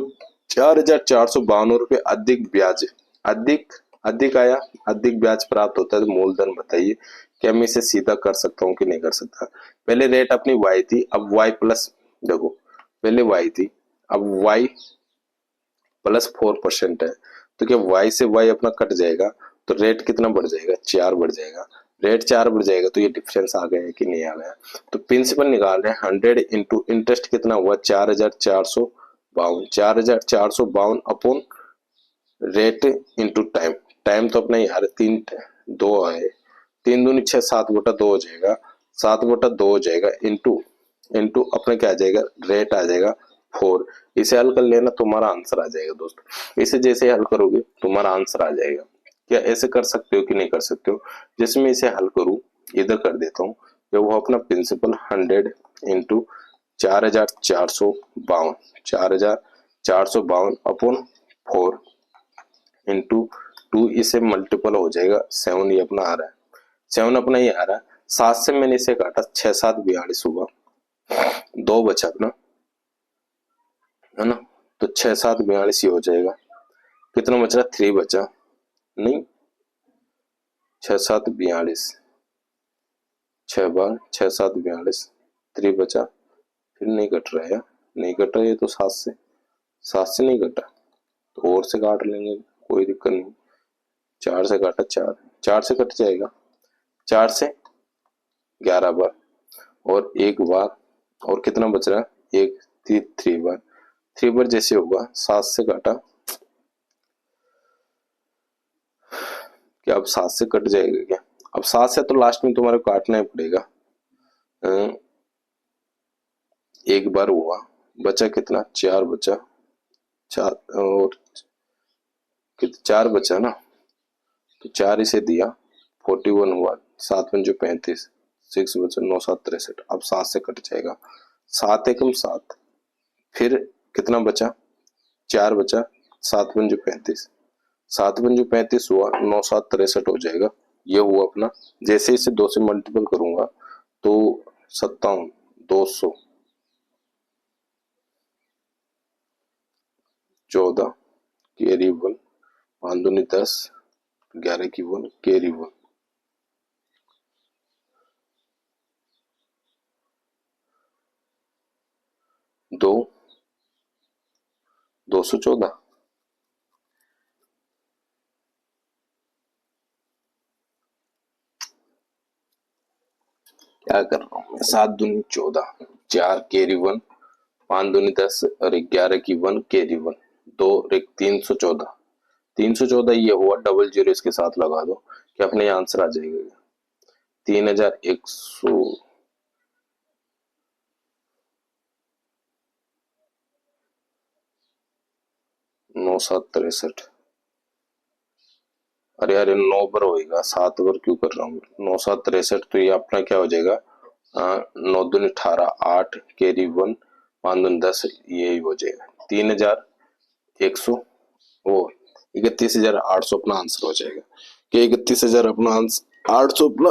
4,452 रुपये अधिक ब्याज, अधिक अधिक आया, अधिक ब्याज प्राप्त होता है। तो मूलधन बताइए, क्या मैं इसे सीधा कर सकता हूँ कि नहीं कर सकता। पहले रेट अपनी y थी, अब y प्लस, देखो पहले y थी, अब y+4% है, तो क्या y से y अपना कट जाएगा तो रेट कितना बढ़ जाएगा, 4 बढ़ जाएगा। रेट 4 बढ़ जाएगा तो ये डिफरेंस आ गया है कि नहीं आ गया। तो प्रिंसिपल निकाल रहे हैं 100 इंटू इंटरेस्ट कितना हुआ 4,452, 4,452 upon rate into time. Time तो अपना यार 3 2 है, 3 दूनी 6, 7/2 हो जाएगा, 7/2 हो जाएगा इंटू इंटू अपना क्या आ जाएगा, रेट आ जाएगा 4। इसे हल कर लेना, तुम्हारा आंसर आ जाएगा दोस्तों। इसे जैसे हल करोगे तुम्हारा आंसर आ जाएगा। क्या ऐसे कर सकते हो कि नहीं कर सकते हो? जैसे मैं इसे हल करूं, इधर कर देता हूँ, जो वो अपना प्रिंसिपल 100 इंटू 4,452, 4,452 अपॉन 4 इंटू 2, इसे मल्टीपल हो जाएगा 7, ये अपना आ रहा है, 7 अपना ये आ रहा है। 7 से मैंने इसे काटा, 6 7 42 हुआ, 2 बचा अपना, है ना, तो 6 7 42 ही हो जाएगा। कितना बच रहा, 3 बचा, नहीं 6 7 42, 6 बार 6 7 42, 3 बचा, फिर नहीं कट रहा है, नहीं कट रहा है तो 7 से नहीं कटा तो और से काट लेंगे, कोई दिक्कत नहीं। 4 से काटा, 4 से कट जाएगा, 4 से 11 बार और 1 बार, और कितना बच रहा है, एक 3 बार, 3 बार जैसे होगा 7 से काटा, क्या अब 7 से कट जाएगा क्या? अब 7 से तो लास्ट में तुम्हारे काटना ही पड़ेगा। 1 बार हुआ, बचा कितना, 4 बचा, 4 और 4 बचा ना, तो 4 इसे दिया, 41 हुआ, 7 5 35, 6 बचा, 9 7 63, अब 7 से कट जाएगा, 7 एकम 7, फिर कितना बचा, 4 बचा, 7 5 35, 7 5 35 हुआ, 9 7 63 हो जाएगा, ये हुआ अपना। जैसे इसे 2 से मल्टीपल करूंगा तो 57 200 14 कैरी 1, 5 दूनी 10, 11 की 1 कैरी 1, 2 214 क्या कर रहा हूँ मैं, 7 दूनी 14, 4 कैरी 1, 5 दूनी 10 और 11 की 1 कैरी 1, 2 एक 314, 314 ये हुआ, डबल जीरो इसके साथ लगा दो कि अपने आंसर आ जाएगा 3100 9763। अरे अरे 9 बार होएगा, 7 बार क्यों कर रहा हूँ, 9763 तो ये अपना क्या हो जाएगा, 9 दूनी 18, 8 कैरी 1, 5 दूनी 10, यही हो जाएगा 3100, वो 31,800 अपना आंसर हो जाएगा। कि 31,000 अपना आंसर, 800 अपना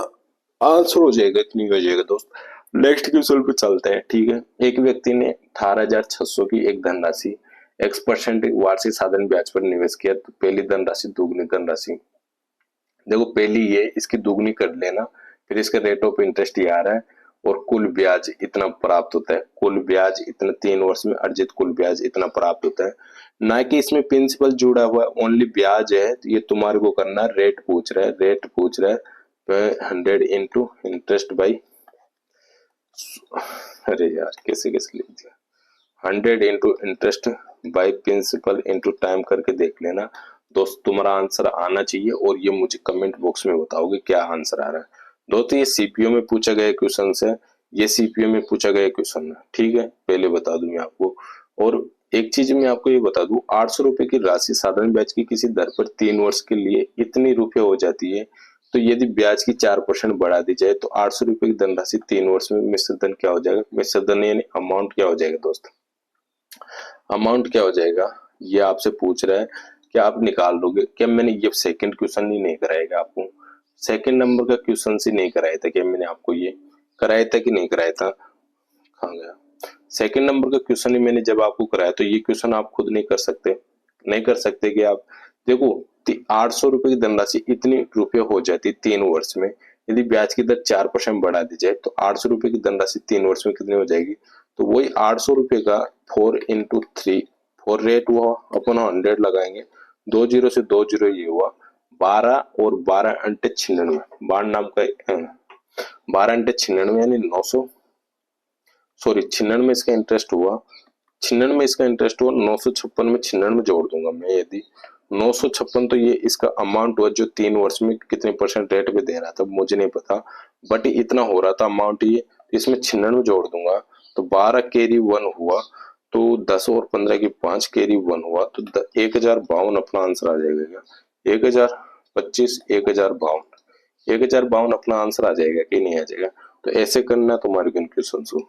आंसर हो जाएगा, इतनी हो जाएगा दोस्त। नेक्स्ट क्वेश्चन पे चलते हैं, ठीक है। एक व्यक्ति ने 18,600 की एक धनराशि X% वार्षिक साधारण ब्याज पर निवेश किया, तो पहली धनराशि दुगनी धनराशि, देखो पहली ये इसकी दुगनी कर लेना, फिर इसका रेट ऑफ इंटरेस्ट ये आ रहा है और कुल ब्याज इतना प्राप्त होता है, कुल ब्याज इतना 3 वर्ष में अर्जित कुल ब्याज इतना प्राप्त होता है, ना कि इसमें प्रिंसिपल जुड़ा हुआ है, ओनली ब्याज है। तो ये तुम्हारे को करना, रेट पूछ रहा है, रेट पूछ रहा है 100 इंटू इंटरेस्ट बाई, अरे यार कैसे कैसे लिख दिया, 100 into interest by principal into time करके देख लेना दोस्त, तुम्हारा आंसर आना चाहिए और ये मुझे कमेंट बॉक्स में बताओगे क्या आंसर आ रहा है दोस्तों। ये सीपीओ में पूछा गया क्वेश्चन है, ये सीपीओ में पूछा गया क्वेश्चन है, ठीक है, पहले बता दूं मैं आपको। और एक चीज मैं आपको ये बता दूं, 800 रुपए की राशि साधारण ब्याज की किसी दर पर 3 वर्ष के लिए इतनी रुपए हो जाती है, तो यदि ब्याज की 4% बढ़ा दी जाए तो 800 रुपए की धनराशि 3 वर्ष में मिश्र धन क्या हो जाएगा, मिश्र धन यानी अमाउंट क्या हो जाएगा दोस्त, अमाउंट क्या हो जाएगा, ये आपसे पूछ रहा है कि आप निकाल लोगे क्या। मैंने ये सेकंड क्वेश्चन ही नहीं कराएगा आपको, सेकंड नंबर का क्वेश्चन ही नहीं कराया था क्या, मैंने आपको ये कराया था कि नहीं कराया था, कहाँ गया सेकंड नंबर का क्वेश्चन ही मैंने जब आपको कराया, तो ये क्वेश्चन आप खुद नहीं कर सकते, नहीं कर सकते कि आप देखो 800 रुपए की धनराशि इतनी रुपए हो जाती है 3 वर्ष में, यदि ब्याज की दर 4% बढ़ा दी जाए तो 800 रुपए की धनराशि 3 वर्ष में कितनी हो जाएगी, तो वही 800 रुपए का 4 इंटू 3, 4 रेट हुआ अपन 100 लगाएंगे, 2 जीरो से 2 जीरो ये हुआ 12 और 12 अंटे 96, 12 नाम का 12 अंटे 96 यानी 900, सॉरी 96 इसका इंटरेस्ट हुआ, 96 इसका इंटरेस्ट हुआ, 956 में 96 जोड़ दूंगा मैं, यदि 956 तो ये इसका अमाउंट हुआ जो 3 वर्ष में कितने परसेंट रेट पे दे रहा था मुझे नहीं पता, बट इतना हो रहा था अमाउंट ये, इसमें 96 जोड़ दूंगा तो 12 कैरी 1 हुआ, तो 10 और 15 की 5 कैरी 1 हुआ, तो 1052 अपना आंसर आ जाएगा क्या, 1025, 1052 अपना आंसर आ जाएगा कि नहीं आ जाएगा। तो ऐसे करना तुम्हारे कंफ्यूजन सुन।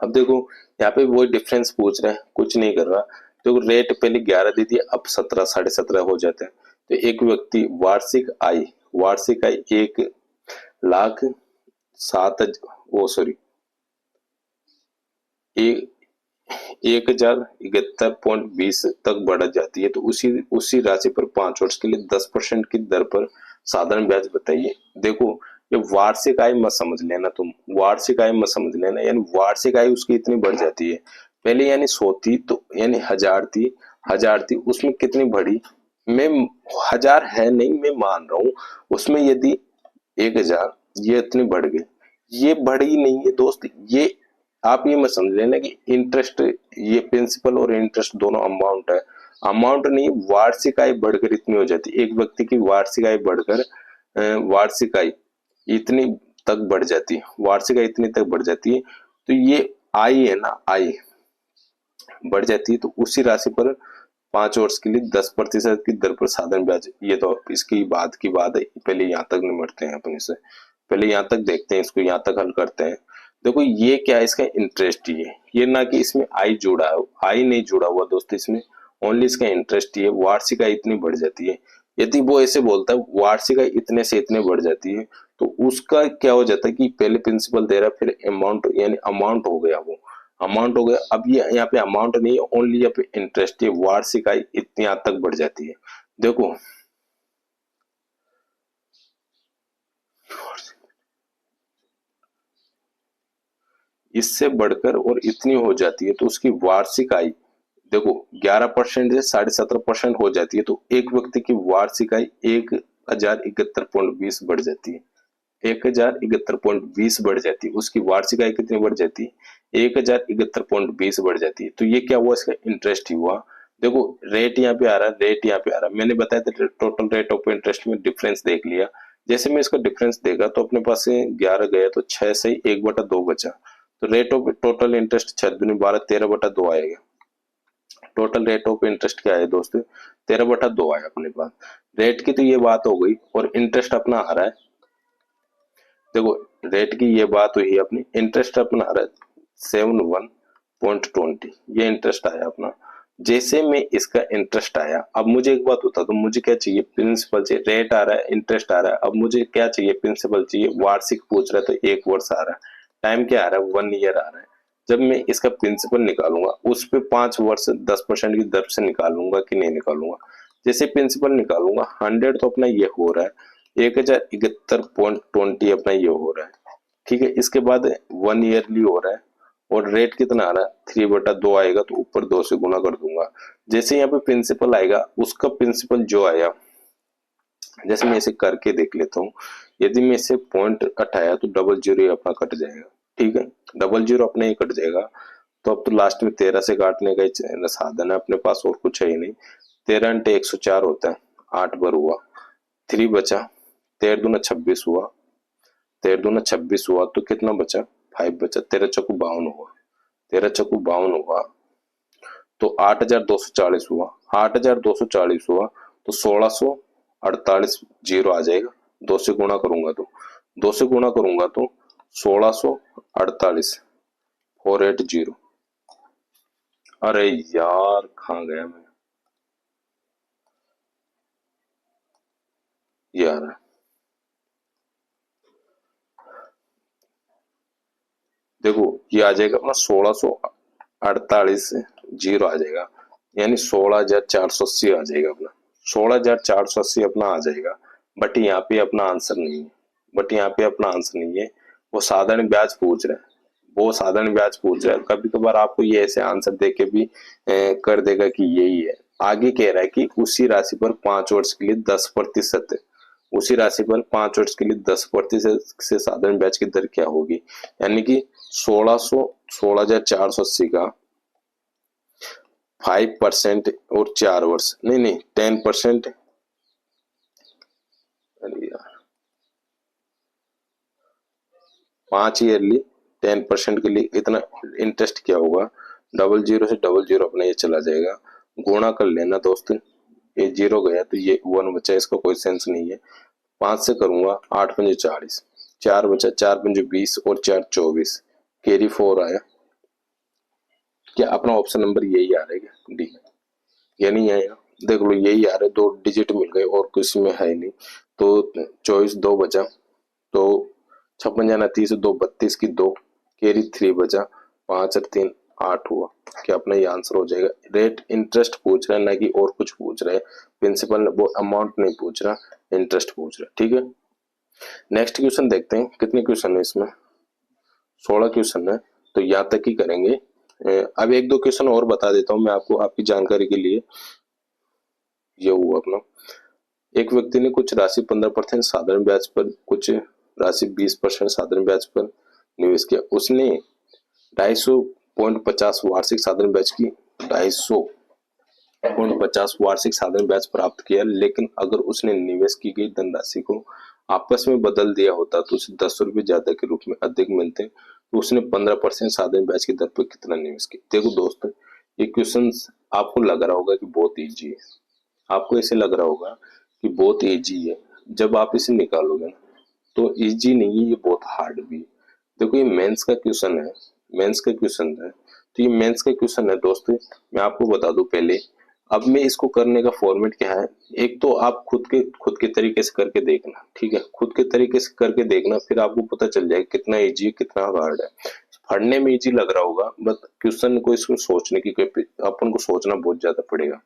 अब देखो यहाँ पे वो डिफरेंस पूछ रहा है, कुछ नहीं कर रहा, देखो रेट पहले 11 दे दिया, अब 17 17.5 हो जाते हैं। तो एक व्यक्ति वार्षिक आय 1,07,000 वो सॉरी 1,071.20 तक बढ़ जाती है, तो उसी उसी राशि पर 5 वर्ष के लिए 10% की दर पर साधारण ब्याज बताइए। देखो ये वार्षिक आय मत समझ लेना तुम, वार्षिक आय मत समझ लेना, यानी वार्षिक आय उसकी इतनी बढ़ जाती है, पहले यानी 100 थी तो यानी 1000 थी उसमें कितनी बढ़ी, मैं 1000 है नहीं मैं मान रहा हूँ, उसमें यदि 1000 ये इतनी बढ़ गई, ये बढ़ी नहीं है दोस्त, ये आप ये मत समझ लेना कि इंटरेस्ट, ये प्रिंसिपल और इंटरेस्ट दोनों अमाउंट है, अमाउंट नहीं, वार्षिक आय बढ़कर इतनी हो जाती है, एक व्यक्ति की वार्षिक आय बढ़कर वार्षिक आय इतनी तक बढ़ जाती है, वार्षिक आय इतनी तक बढ़ जाती है, तो ये आय है ना, आय बढ़ जाती है, तो उसी राशि पर 5 वर्ष के लिए 10% की दर पर साधारण ब्याज, ये तो इसकी बात है, पहले यहाँ तक निपटते हैं अपन इसे, पहले यहाँ तक देखते हैं, इसको यहाँ तक हल करते हैं। देखो ये क्या है, इसका इंटरेस्ट ही है, ये ना कि इसमें आई जुड़ा है, आई नहीं जुड़ा हुआ दोस्तों इसमें, ओनली इसका इंटरेस्ट ही है, वार्षिक आय इतनी बढ़ जाती है, यदि वो ऐसे बोलता है वार्षिक आय इतने से इतने बढ़ जाती है, तो उसका क्या हो जाता है कि पहले प्रिंसिपल दे रहा है, फिर अमाउंट यानी अमाउंट हो गया, वो अमाउंट हो गया, अब ये यहाँ पे अमाउंट नहीं है, ओनली यहाँ पे इंटरेस्ट है, वार्षिक आय इतनी हद तक बढ़ जाती है। देखो इससे बढ़कर और इतनी हो जाती है तो उसकी वार्षिक आय देखो 11% से 17.5% हो जाती है, तो एक व्यक्ति की वार्षिक आय 1071.20 बढ़ जाती है। 1071.20 बढ़ जाती है, उसकी वार्षिक आय कितनी बढ़ जाती है? 1071.20 बढ़ जाती है। तो ये क्या हुआ? इसका इंटरेस्ट ही हुआ। देखो रेट यहाँ पे आ रहा है, रेट यहाँ पे आ रहा है। मैंने बताया था टोटल रेट ऑफ इंटरेस्ट में डिफरेंस देख लिया। जैसे मैं इसका डिफरेंस देखा तो अपने पास से 11 गया तो 6 से 1/2 बचा। तो रेट ऑफ टोटल इंटरेस्ट 6 दूनी 12 13/2 आएगा। टोटल रेट ऑफ इंटरेस्ट क्या है दोस्तों? 13/2 आया अपने पास। रेट की तो ये बात हो गई और इंटरेस्ट अपना आ रहा है। देखो रेट की ये बात हुई अपनी, इंटरेस्ट अपना आ रहा है 71.20, ये इंटरेस्ट आया अपना। जैसे में इसका इंटरेस्ट आया, अब मुझे एक बात बता दो, मुझे क्या चाहिए? प्रिंसिपल चाहिए। रेट आ रहा है, इंटरेस्ट आ रहा है, अब मुझे क्या चाहिए? प्रिंसिपल चाहिए। वार्षिक पूछ रहा है तो 1 वर्ष आ रहा है। टाइम क्या आ रहा है? 1 ईयर आ रहा है। जब मैं इसका प्रिंसिपल निकालूंगा उस पे 5 वर्ष 10% की दर से निकालूंगा कि नहीं निकालूंगा? जैसे प्रिंसिपल निकालूंगा 100 तो अपना ये हो रहा है 1071.20 अपना ये हो रहा है। ठीक है, इसके बाद 1 ईयरली हो रहा है और रेट कितना आ रहा है? 3/2 आएगा, तो ऊपर 2 से गुना कर दूंगा। जैसे यहाँ पे प्रिंसिपल आएगा, उसका प्रिंसिपल जो आया, जैसे मैं इसे करके देख लेता हूँ। यदि मैं इसे पॉइंट हटाया तो 00 अपना कट जाएगा। ठीक है, 00 अपने ही कट जाएगा। तो अब तो लास्ट में 13 से काटने का ही साधन है अपने पास, और कुछ है ही नहीं। 13 × 104 होता है, 8 बार हुआ, 3 बचा, 13 दूना 26 हुआ, 13 दूना 26 हुआ, तो कितना बचा? 5 बचा। 13 चौको 52 हुआ, 13 चौको 52 हुआ, तो 8240 हुआ। 8240 हुआ तो 1648 जीरो आ जाएगा। 2 से गुणा करूंगा तो 1648 480। अरे यार कहाँ गया मैं? ये आ रहा है, देखो ये आ जाएगा अपना 1648 जीरो आ जाएगा, यानी 16,480 आ जाएगा अपना। 16,480 अपना आ जाएगा। बट यहाँ पे अपना आंसर नहीं है, वो साधारण ब्याज पूछ रहा है। कभी कभार आपको ये ऐसे आंसर देके भी कर देगा कि यही है। आगे कह रहा है कि उसी राशि पर 5 वर्ष के लिए 10%, उसी राशि पर 5 वर्ष के लिए 10% से साधारण ब्याज की दर क्या होगी? यानी कि 16,480 का 5% और 4 वर्ष, नहीं 10%। अरे यार 5 ईयरली 10% के लिए इतना इंटरेस्ट क्या होगा? 00 से 00 अपना ये चला जाएगा, गुणा कर लेना दोस्त। ये जीरो गया तो ये 1 बचा, इसका कोई सेंस नहीं है। 5 से करूंगा, 8 पंजे 40, 4 बचा, 4 पंजे 20 और 4 24, कैरी 4 आया। क्या अपना ऑप्शन नंबर यही आ रहा है क्या? डी। ये नहीं आएगा, देख लो यही आ रहा है, 2 डिजिट मिल गए और कुछ में है नहीं। तो 24 2 बचा, तो 56 जाना 30, 2 32 की 2, कैरी 3 बचा, 5 और 3 8 हुआ। क्या अपना ये आंसर हो जाएगा? रेट इंटरेस्ट पूछ रहा है ना कि और कुछ पूछ रहा है। प्रिंसिपल वो अमाउंट नहीं पूछ रहा, इंटरेस्ट पूछ रहा है। ठीक है, नेक्स्ट क्वेश्चन देखते हैं। कितने क्वेश्चन है इसमें? 16 क्वेश्चन है, तो यहाँ तक ही करेंगे। अब 1-2 क्वेश्चन और बता देता हूँ मैं आपको, आपकी जानकारी के लिए। ये हुआ अपना, एक व्यक्ति ने कुछ राशि 15% साधारण ब्याज पर, कुछ राशि 20% साधारण ब्याज पर निवेश किया। उसने 250.50 वार्षिक साधारण ब्याज की 250.50 वार्षिक साधारण ब्याज प्राप्त किया, लेकिन अगर उसने निवेश की गई धनराशि को आपस में बदल दिया होता तो उसे 10 रुपए ज्यादा के रूप में अधिक मिलते। तो उसने 15% साधारण ब्याज की दर पर कितना निवेश किया? देखो दोस्तों, ये क्वेश्चन आपको लग रहा होगा कि बहुत इजी है, आपको ऐसे लग रहा होगा कि बहुत इजी है। जब आप इसे निकालोगे ना तो इजी नहीं है, ये बहुत हार्ड भी है। देखो ये मेंस का क्वेश्चन है, तो ये मेंस का क्वेश्चन है दोस्तों। मैं आपको बता दूं पहले, अब मैं इसको करने का फॉर्मेट क्या है। एक तो आप खुद के तरीके से करके देखना, ठीक है, खुद के तरीके से करके देखना, फिर आपको पता चल जाएगा कितना इजी है कितना हार्ड है। पढ़ने में इजी लग रहा होगा, बट क्वेश्चन को इसको सोचने की, अपन को सोचना बहुत ज्यादा पड़ेगा।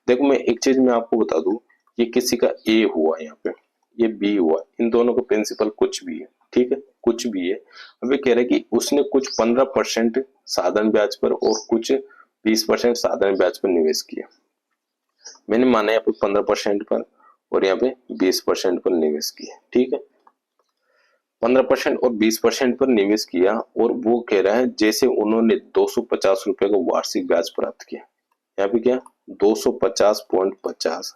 देखो मैं एक चीज मैं आपको बता दूं, ये किसी का ए हुआ, यहाँ पे ये बी हुआ, इन दोनों का प्रिंसिपल कुछ भी है, ठीक है, कुछ भी है। अब ये कह रहा है कि उसने कुछ 15% साधारण ब्याज पर और कुछ 20% साधारण ब्याज पर निवेश किया। मैंने माना यहाँ पे 15% पर और यहाँ पे 20% पर निवेश किया, ठीक है। 15% और 20% पर निवेश किया और वो कह रहा है जैसे उन्होंने 250 रुपए का वार्षिक ब्याज प्राप्त किया। यहाँ पे क्या 250.50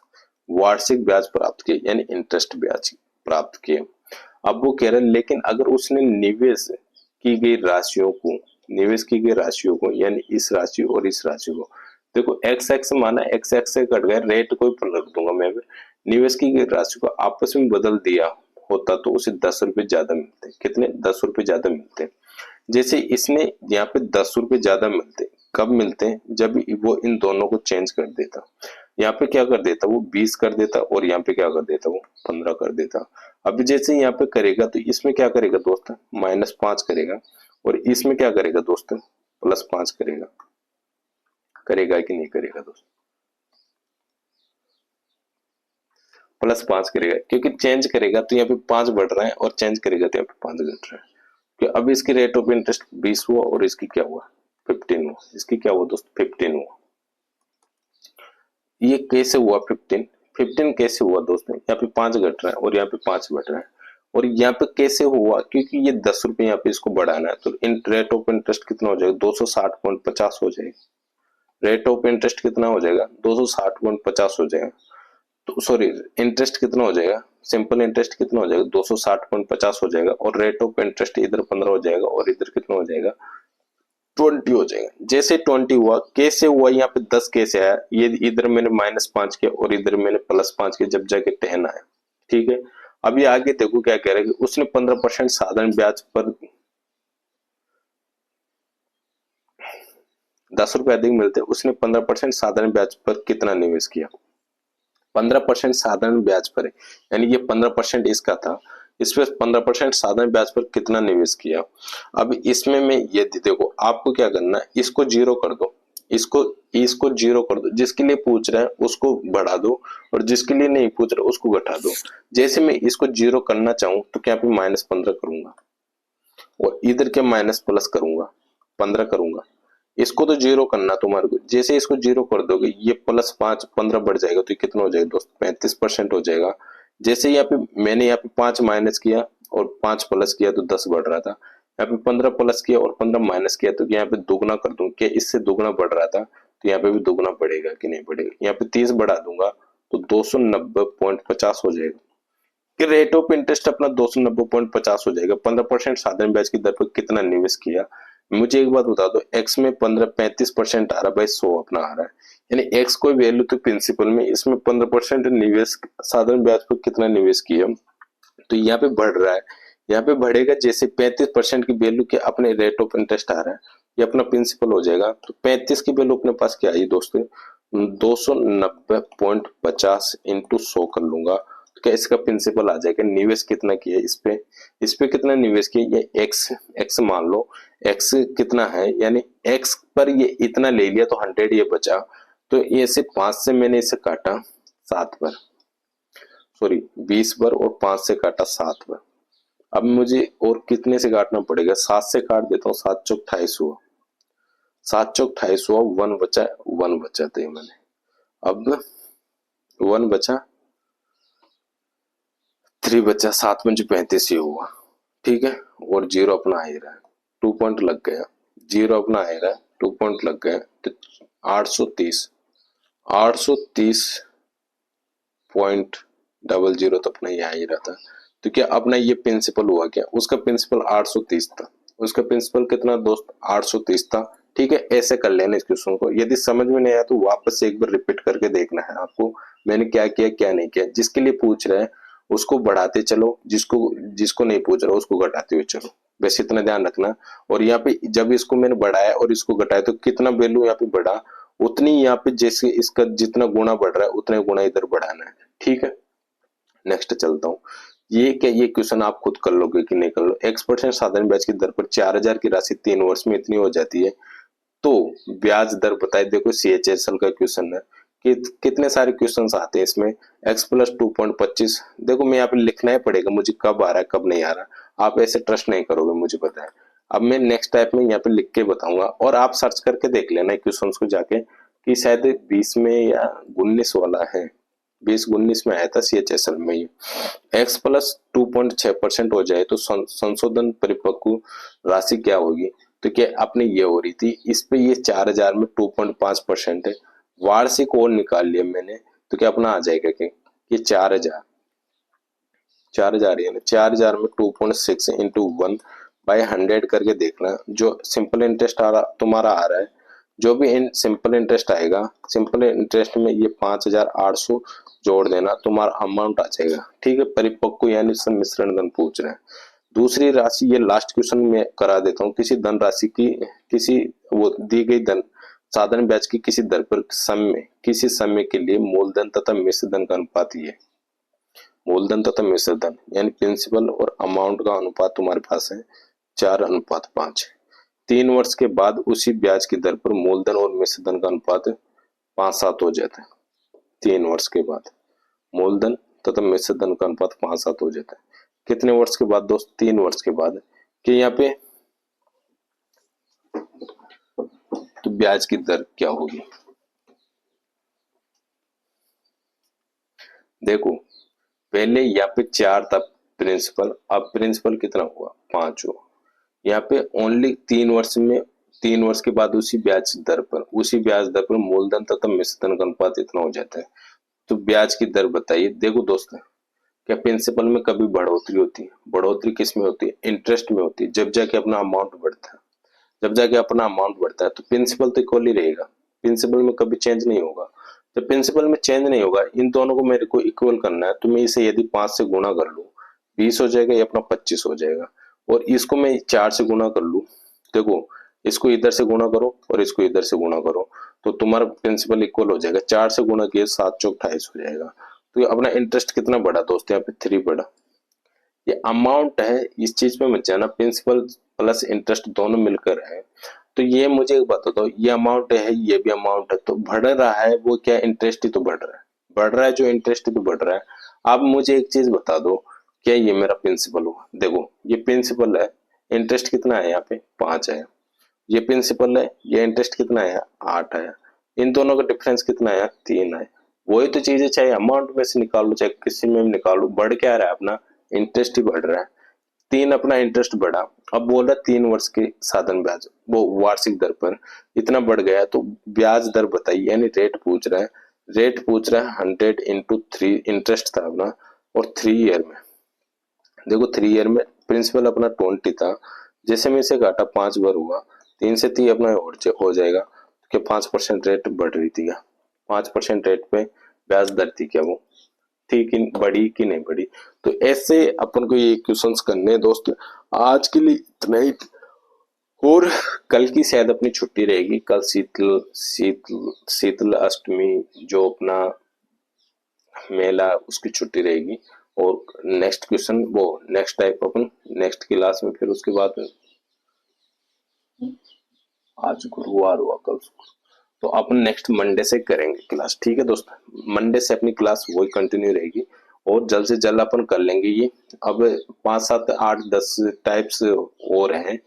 वार्षिक ब्याज प्राप्त किया, यानी इंटरेस्ट ब्याज प्राप्त किया। अब वो कह रहे हैं लेकिन अगर उसने निवेश की गई राशियों को यानी इस राशि और इस राशि को, देखो एक्स एक्स माना, एक्स एक्स से कट गया, रेट कोई पर रख दूंगा मैं, निवेश की गई राशि को आपस में बदल दिया होता तो उसे 10 रुपए ज्यादा मिलते। कितने? 10 रुपए ज्यादा मिलते। जैसे इसने यहाँ पे 10 रुपए ज्यादा मिलते, कब मिलते हैं? जब वो इन दोनों को चेंज कर देता। यहाँ पे क्या कर देता वो 20 कर देता और यहाँ पे क्या कर देता वो 15 कर देता। अब जैसे यहाँ पे करेगा तो इसमें क्या करेगा दोस्त? -5 करेगा और इसमें क्या करेगा दोस्त? +5 करेगा। करेगा कि नहीं करेगा दोस्त? +5 करेगा, क्योंकि चेंज करेगा तो यहाँ पे 5 बढ़ रहा है और चेंज करेगा तो यहाँ पे 5 घट रहा है। कि अब इसकी रेट ऑफ इंटरेस्ट 20 हुआ और इसकी क्या हुआ? 15 हुआ। इसकी क्या हुआ दोस्त? 15 हुआ। ये कैसे हुआ 15 कैसे हुआ दोस्त? यहाँ पे 5 घट रहा है और यहाँ पे 5 बढ़ रहा है। और यहाँ पे कैसे हुआ? क्योंकि ये 10 रुपए यहाँ पे इसको बढ़ाना है, तो रेट ऑफ इंटरेस्ट कितना हो जाएगा? 260.50 हो जाएगा। रेट ऑफ इंटरेस्ट कितना हो जाएगा? 260.50 हो जाएगा। तो सॉरी, इंटरेस्ट कितना हो जाएगा? सिंपल इंटरेस्ट कितना हो जाएगा? 260.50 हो जाएगा और रेट ऑफ इंटरेस्ट इधर 15 हो जाएगा और इधर कितना हो जाएगा? 20 हो जाएगा। जैसे 20 हुआ, कैसे हुआ? यहाँ पे 10 कैसे आया? ये इधर मैंने -5 किया और इधर मैंने +5 किया, जब जाके 10 आया, ठीक है। अब ये आगे देखो क्या कह रहा है कि उसने 15% साधारण ब्याज पर 10 रुपए अधिक मिलते, उसने 15% साधारण ब्याज पर कितना निवेश किया? 15% साधारण ब्याज पर है, यानी ये 15% इसका था, इस पे 15% साधारण ब्याज पर कितना निवेश किया। अब इसमें मैं ये देखो, आपको क्या करना है, इसको 0 कर दो, इसको 0 कर दो, जिसके लिए पूछ रहा है उसको बढ़ा दो और जिसके लिए नहीं पूछ रहा उसको घटा दो। जैसे मैं इसको 0 करना चाहूं तो क्या पे -15 करूंगा और इधर के माइनस प्लस करूंगा, 15 करूंगा। इसको तो 0 करना तुम्हारे को, जैसे इसको 0 कर दोगे ये +5 15 बढ़ जाएगा तो ये कितना हो जाएगा दोस्त? 35% हो जाएगा। जैसे यहाँ पे मैंने यहाँ पे 5 माइनस किया और 5 प्लस किया तो 10 बढ़ रहा था। यहाँ पे 15 प्लस किया और 15 माइनस किया तो यहाँ पे दुगना कर दूं, क्या इससे दुगना बढ़ रहा था तो यहाँ पे भी दुगना बढ़ेगा कि नहीं बढ़ेगा? यहाँ पे 30 बढ़ा दूंगा तो 290.50 हो जाएगा कि रेट ऑफ इंटरेस्ट अपना 290.50 हो जाएगा। 15% साधारण ब्याज की दर पर कितना निवेश किया? मुझे एक बात बता दो, एक्स में 35% आ रहा है भाई, 100 अपना आ रहा है, यानी एक्स कोई वैल्यू तो प्रिंसिपल में, इसमें 15% निवेश साधारण ब्याज पर कितना निवेश किया तो यहाँ पे बढ़ रहा है। यहाँ पे बढ़ेगा, जैसे 35% की वैल्यू के अपने रेट ऑफ इंटरेस्ट आ रहा है, ये अपना प्रिंसिपल हो जाएगा। तो 35 की वैल्यू अपने पास क्या आई दोस्तों? 290.50 इंटू 100 कर लूंगा तो क्या इसका प्रिंसिपल आ जाएगा। निवेश कितना किया इस पे कितना निवेश किया? ये एक्स मान लो, एक्स कितना है, यानी एक्स पर ये इतना ले लिया तो 100 ये बचा, तो ये से 5 से मैंने इसे काटा 7 पर, सॉरी 20 पर, और 5 से काटा 7 पर। अब मुझे और कितने से काटना पड़ेगा? 7 से काट देता हूँ, 7 चौक 28 हुआ, 7 चौक 28 हुआ, 1 बचा, 1 बचा तो मैंने, अब 1 बचा, 3 बचा, 7 पंच 35 ये हुआ, ठीक है। और 0 अपना आ ही रहा है, 2 पॉइंट लग गया, 0 अपना आ ही रहा है, 2 पॉइंट लग गए तो 830.00 तो अपना ये आ ही रहा था। तो क्या अपना ये प्रिंसिपल हुआ? क्या उसका प्रिंसिपल 830 था? उसका प्रिंसिपल कितना दोस्त? 830 था, ठीक है। ऐसे कर लेना इस क्वेश्चन को। यदि समझ में नहीं आया तो वापस से एक बार रिपीट करके देखना है आपको, मैंने क्या किया क्या नहीं किया। जिसके लिए पूछ रहे हैं उसको बढ़ाते चलो, जिसको नहीं पूछ रहा उसको घटाते हुए चलो, बस इतना ध्यान रखना। और यहाँ पे जब इसको मैंने बढ़ाया और इसको घटाया तो कितना वैल्यू यहाँ पे बढ़ा, उतनी यहाँ पे जैसे इसका जितना गुणा बढ़ रहा है उतने गुणा इधर बढ़ाना है, ठीक है। नेक्स्ट चलता हूँ। ये क्या, ये क्वेश्चन आप खुद कर लोगे कि नहीं कर लो। X% साधारण ब्याज की दर पर 4000 की राशि 3 वर्ष में इतनी हो जाती है तो ब्याज दर बताए। देखो CHSL का क्वेश्चन है कि कितने सारे क्वेश्चंस आते हैं इसमें। x + 2.25, देखो मैं यहाँ पे लिखना ही पड़ेगा मुझे कब आ रहा है कब नहीं आ रहा। आप ऐसे ट्रस्ट नहीं करोगे, मुझे पता है। अब मैं नेक्स्ट टाइप में यहाँ पे लिख के बताऊंगा और आप सर्च करके देख लेना क्वेश्चन को जाके कि शायद 20 में या 19 वाला है, 20-19 में आया था CHSL में। ये x प्लस 2.6% हो जाए तो संशोधन परिपक्व राशि क्या होगी? तो क्या अपने ये हो रही थी, इस पे ये 4000 में 2.5% है, वार्षिक और निकाल लिया मैंने, तो क्या अपना आ जाएगा कि ये 4000 यानी 4000 में 2.6 इंटू 1/100 करके देखना। जो सिंपल इंटरेस्ट आ रहा तुम्हारा आ रहा है, जो भी इन सिंपल इंटरेस्ट आएगा, सिंपल इंटरेस्ट में ये 5800 जोड़ देना, तुम्हारा अमाउंट आ जाएगा। ठीक है, परिपक्व यानी सम्मिश्रण धन पूछ रहे हैं। दूसरी राशि, ये लास्ट क्वेश्चन में करा देता हूँ। किसी धन राशि की किसी वो दी गई धन साधारण ब्याज की किसी दर पर समय किसी समय के लिए मूलधन तथा मिश्र धन का अनुपात, ये मूलधन तथा मिश्र धन यानी प्रिंसिपल और अमाउंट का अनुपात तुम्हारे पास है 4:5। 3 वर्ष के बाद उसी ब्याज की दर पर मूलधन और मिश्र धन का अनुपात 5:7 हो जाता है। 3 वर्ष के बाद मूलधन तथा मिश्र धन का अनुपात 5:7 हो जाता है। कितने वर्ष के बाद दोस्त? 3 वर्ष के बाद। कि यहाँ पे तो ब्याज की दर क्या होगी? देखो, पहले यहाँ पे 4 था प्रिंसिपल, अब प्रिंसिपल कितना हुआ? 5 हुआ। यहाँ पे ओनली 3 वर्ष में 3 वर्ष के बाद उसी ब्याज दर पर मूलधन तथा मिश्र धन का अनुपात इतना हो जाता है। तो ब्याज की दर बताइए। देखो दोस्त, क्या प्रिंसिपल में कभी बढ़ोतरी होती है? बढ़ोतरी किस में होती है? इंटरेस्ट में होती है। जब जाके अपना अमाउंट बढ़ता है, तो प्रिंसिपल तो इक्वल ही रहेगा, प्रिंसिपल में कभी चेंज नहीं होगा। जब प्रिंसिपल में चेंज नहीं होगा, इन दोनों को मेरे को इक्वल करना है, तो मैं इसे यदि 5 से गुणा कर लूं 20 हो जाएगा, ये अपना 25 हो जाएगा। और इसको मैं 4 से गुणा कर लूं, देखो इसको इधर से गुणा करो और इसको इधर से गुणा करो, तो तुम्हारा प्रिंसिपल इक्वल हो जाएगा। 4 से गुणा किए 7 चौक 28 हो जाएगा। तो ये अपना इंटरेस्ट कितना बढ़ा दोस्त? यहाँ पे 3 बढ़ा। ये अमाउंट है, इस चीज पे मत जाना। प्रिंसिपल प्लस इंटरेस्ट दोनों मिलकर है। तो ये मुझे बता दो, ये अमाउंट है, ये भी अमाउंट है, तो बढ़ रहा है वो क्या? इंटरेस्ट ही तो बढ़ रहा है, जो इंटरेस्ट ही तो बढ़ रहा है। आप मुझे एक चीज बता दो, क्या ये मेरा प्रिंसिपल हुआ? देखो ये प्रिंसिपल है, इंटरेस्ट कितना है? यहाँ पे 5 है। ये प्रिंसिपल है, ये इंटरेस्ट कितना है? 8 है। इन दोनों का डिफरेंस कितना है? 3 है। वही तो चीजें, चाहे अमाउंट में से निकाल लो चाहे किसी में भी निकाल लो, बढ़ क्या रहा है? अपना इंटरेस्ट ही बढ़ रहा है। 3 अपना इंटरेस्ट बढ़ा। अब बोल रहा 3 वर्ष के साधन ब्याज वो वार्षिक दर पर इतना बढ़ गया, तो ब्याज दर बताइए, यानी रेट पूछ रहा है। 100 इंटू 3 इंटरेस्ट था अपना, और 3 ईयर में। देखो 3 ईयर में प्रिंसिपल अपना 20 था, जैसे मैं इसे घाटा 5 बार हुआ, 3 से 3 अपना हो जाएगा। कि 5% रेट बढ़ रही थी क्या? 5% रेट पे ब्याज दर थी क्या वो? थी कि बढ़ी कि नहीं बढ़ी? तो ऐसे अपन को ये क्वेश्चंस करने हैं दोस्त। आज के लिए इतना ही, और कल की शायद अपनी छुट्टी रहेगी। कल शीतल अष्टमी जो अपना मेला, उसकी छुट्टी रहेगी। और नेक्स्ट क्वेश्चन वो नेक्स्ट टाइप अपन नेक्स्ट क्लास में, फिर उसके बाद आज गुरुवार हुआ, कल तो अपन नेक्स्ट मंडे से करेंगे क्लास। ठीक है दोस्त, मंडे से अपनी क्लास वही कंटिन्यू रहेगी और जल्द से जल्द अपन कर लेंगे ये। अब 5, 7, 8, 10 टाइप्स और हैं,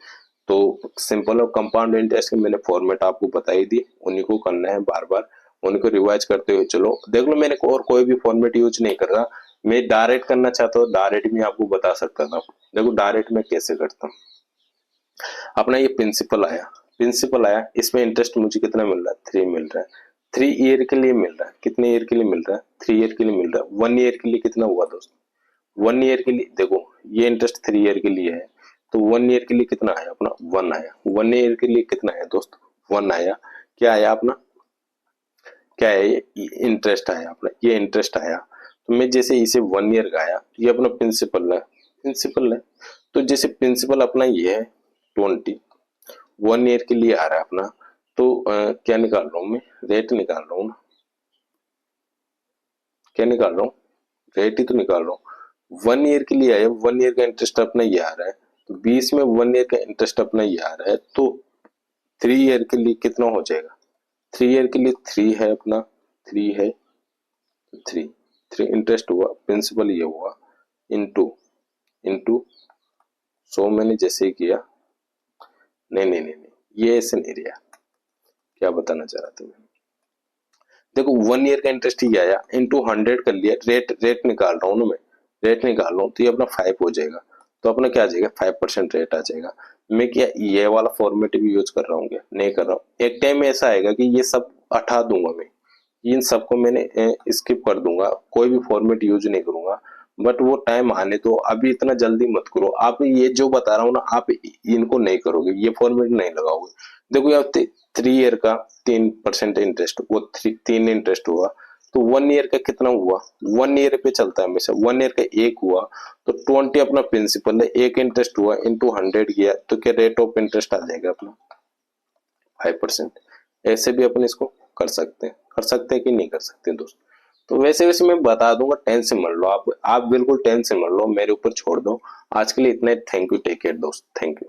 तो सिंपल और कंपाउंड इंटरेस्ट के मैंने फॉर्मेट आपको बता ही दी, उन्हीं को करना है बार बार, उन्हीं को रिवाइज करते हुए चलो। देख लो मैंने और कोई भी फॉर्मेट यूज नहीं कर रहा। मैं डायरेक्ट करना चाहता हूँ, डायरेक्ट भी आपको बता सकता था। देखो डायरेक्ट में कैसे करता हूँ। अपना ये प्रिंसिपल आया, इसमें इंटरेस्ट मुझे कितना मिल रहा है? 3 मिल रहा है। 3 ईयर के लिए मिल रहा है। कितने ईयर के लिए मिल रहा है? 3 ईयर के लिए मिल रहा है। 1 ईयर के लिए कितना हुआ दोस्त? 1 ईयर के लिए देखो ये इंटरेस्ट 3 ईयर के लिए है, तो 1 ईयर के लिए कितना आया? अपना 1 आया। 1 ईयर के लिए कितना आया दोस्त? 1 आया। क्या आया अपना? क्या है? इंटरेस्ट आया अपना, ये इंटरेस्ट आया। तो मैं जैसे इसे 1 ईयर का आया, ये अपना प्रिंसिपल है। तो जैसे प्रिंसिपल अपना ये है 20, 1 ईयर के लिए आ रहा है अपना, तो क्या निकाल रहा हूं मैं? रेट निकाल रहा हूँ ना, क्या निकाल रहा हूँ? रेट ही तो निकाल रहा हूँ। 1 ईयर के लिए आया, 1 ईयर का इंटरेस्ट अपना ये आ रहा है, तो 20 में 1 ईयर का इंटरेस्ट अपना ये आ रहा है, तो 3 ईयर के लिए कितना हो जाएगा? 3 ईयर के लिए 3 है अपना, 3 है, 3 इंटरेस्ट हुआ, प्रिंसिपल ये हुआ, इंटू इंटू सो मैंने जैसे ही किया, नहीं, ये ऐसे नहीं रहा। क्या बताना चाह रहा था मैं, देखो 1 ईयर का इंटरेस्ट ही आया, इंटू 100 कर लिया, रेट निकाल रहा हूँ ना मैं, रेट निकाल रहा हूँ तो ये अपना 5 हो जाएगा, तो अपना क्या आ जाएगा 5% रेट आ जाएगा। मैं क्या ये वाला फॉर्मेट भी यूज कर रहा हूँ क्या, नहीं कर रहा हूँ। एक टाइम में ऐसा आएगा कि ये सब हटा दूंगा मैं, इन सबको मैंने स्किप कर दूंगा, कोई भी फॉर्मेट यूज नहीं करूंगा। बट वो टाइम आने दो, अभी इतना जल्दी मत करो। आप ये जो बता रहा हूँ ना, आप इनको नहीं करोगे, ये फॉर्मेट नहीं लगाओगे। देखो यार 3 ईयर का 3% इंटरेस्ट, वो 3 इंटरेस्ट हुआ, तो 1 ईयर का कितना हुआ, 1 ईयर पे चलता है हमेशा, 1 ईयर का एक हुआ तो 20 अपना प्रिंसिपल है, एक इंटरेस्ट हुआ इंटू 100 किया तो क्या रेट ऑफ इंटरेस्ट आ जाएगा अपना 5%। ऐसे भी अपन इसको कर सकते हैं कि नहीं कर सकते दोस्त। तो वैसे वैसे मैं बता दूंगा, टेंशन मत लो आप बिल्कुल टेंशन मत लो, मेरे ऊपर छोड़ दो। आज के लिए इतना ही, थैंक यू, टेक केयर दोस्त, थैंक यू।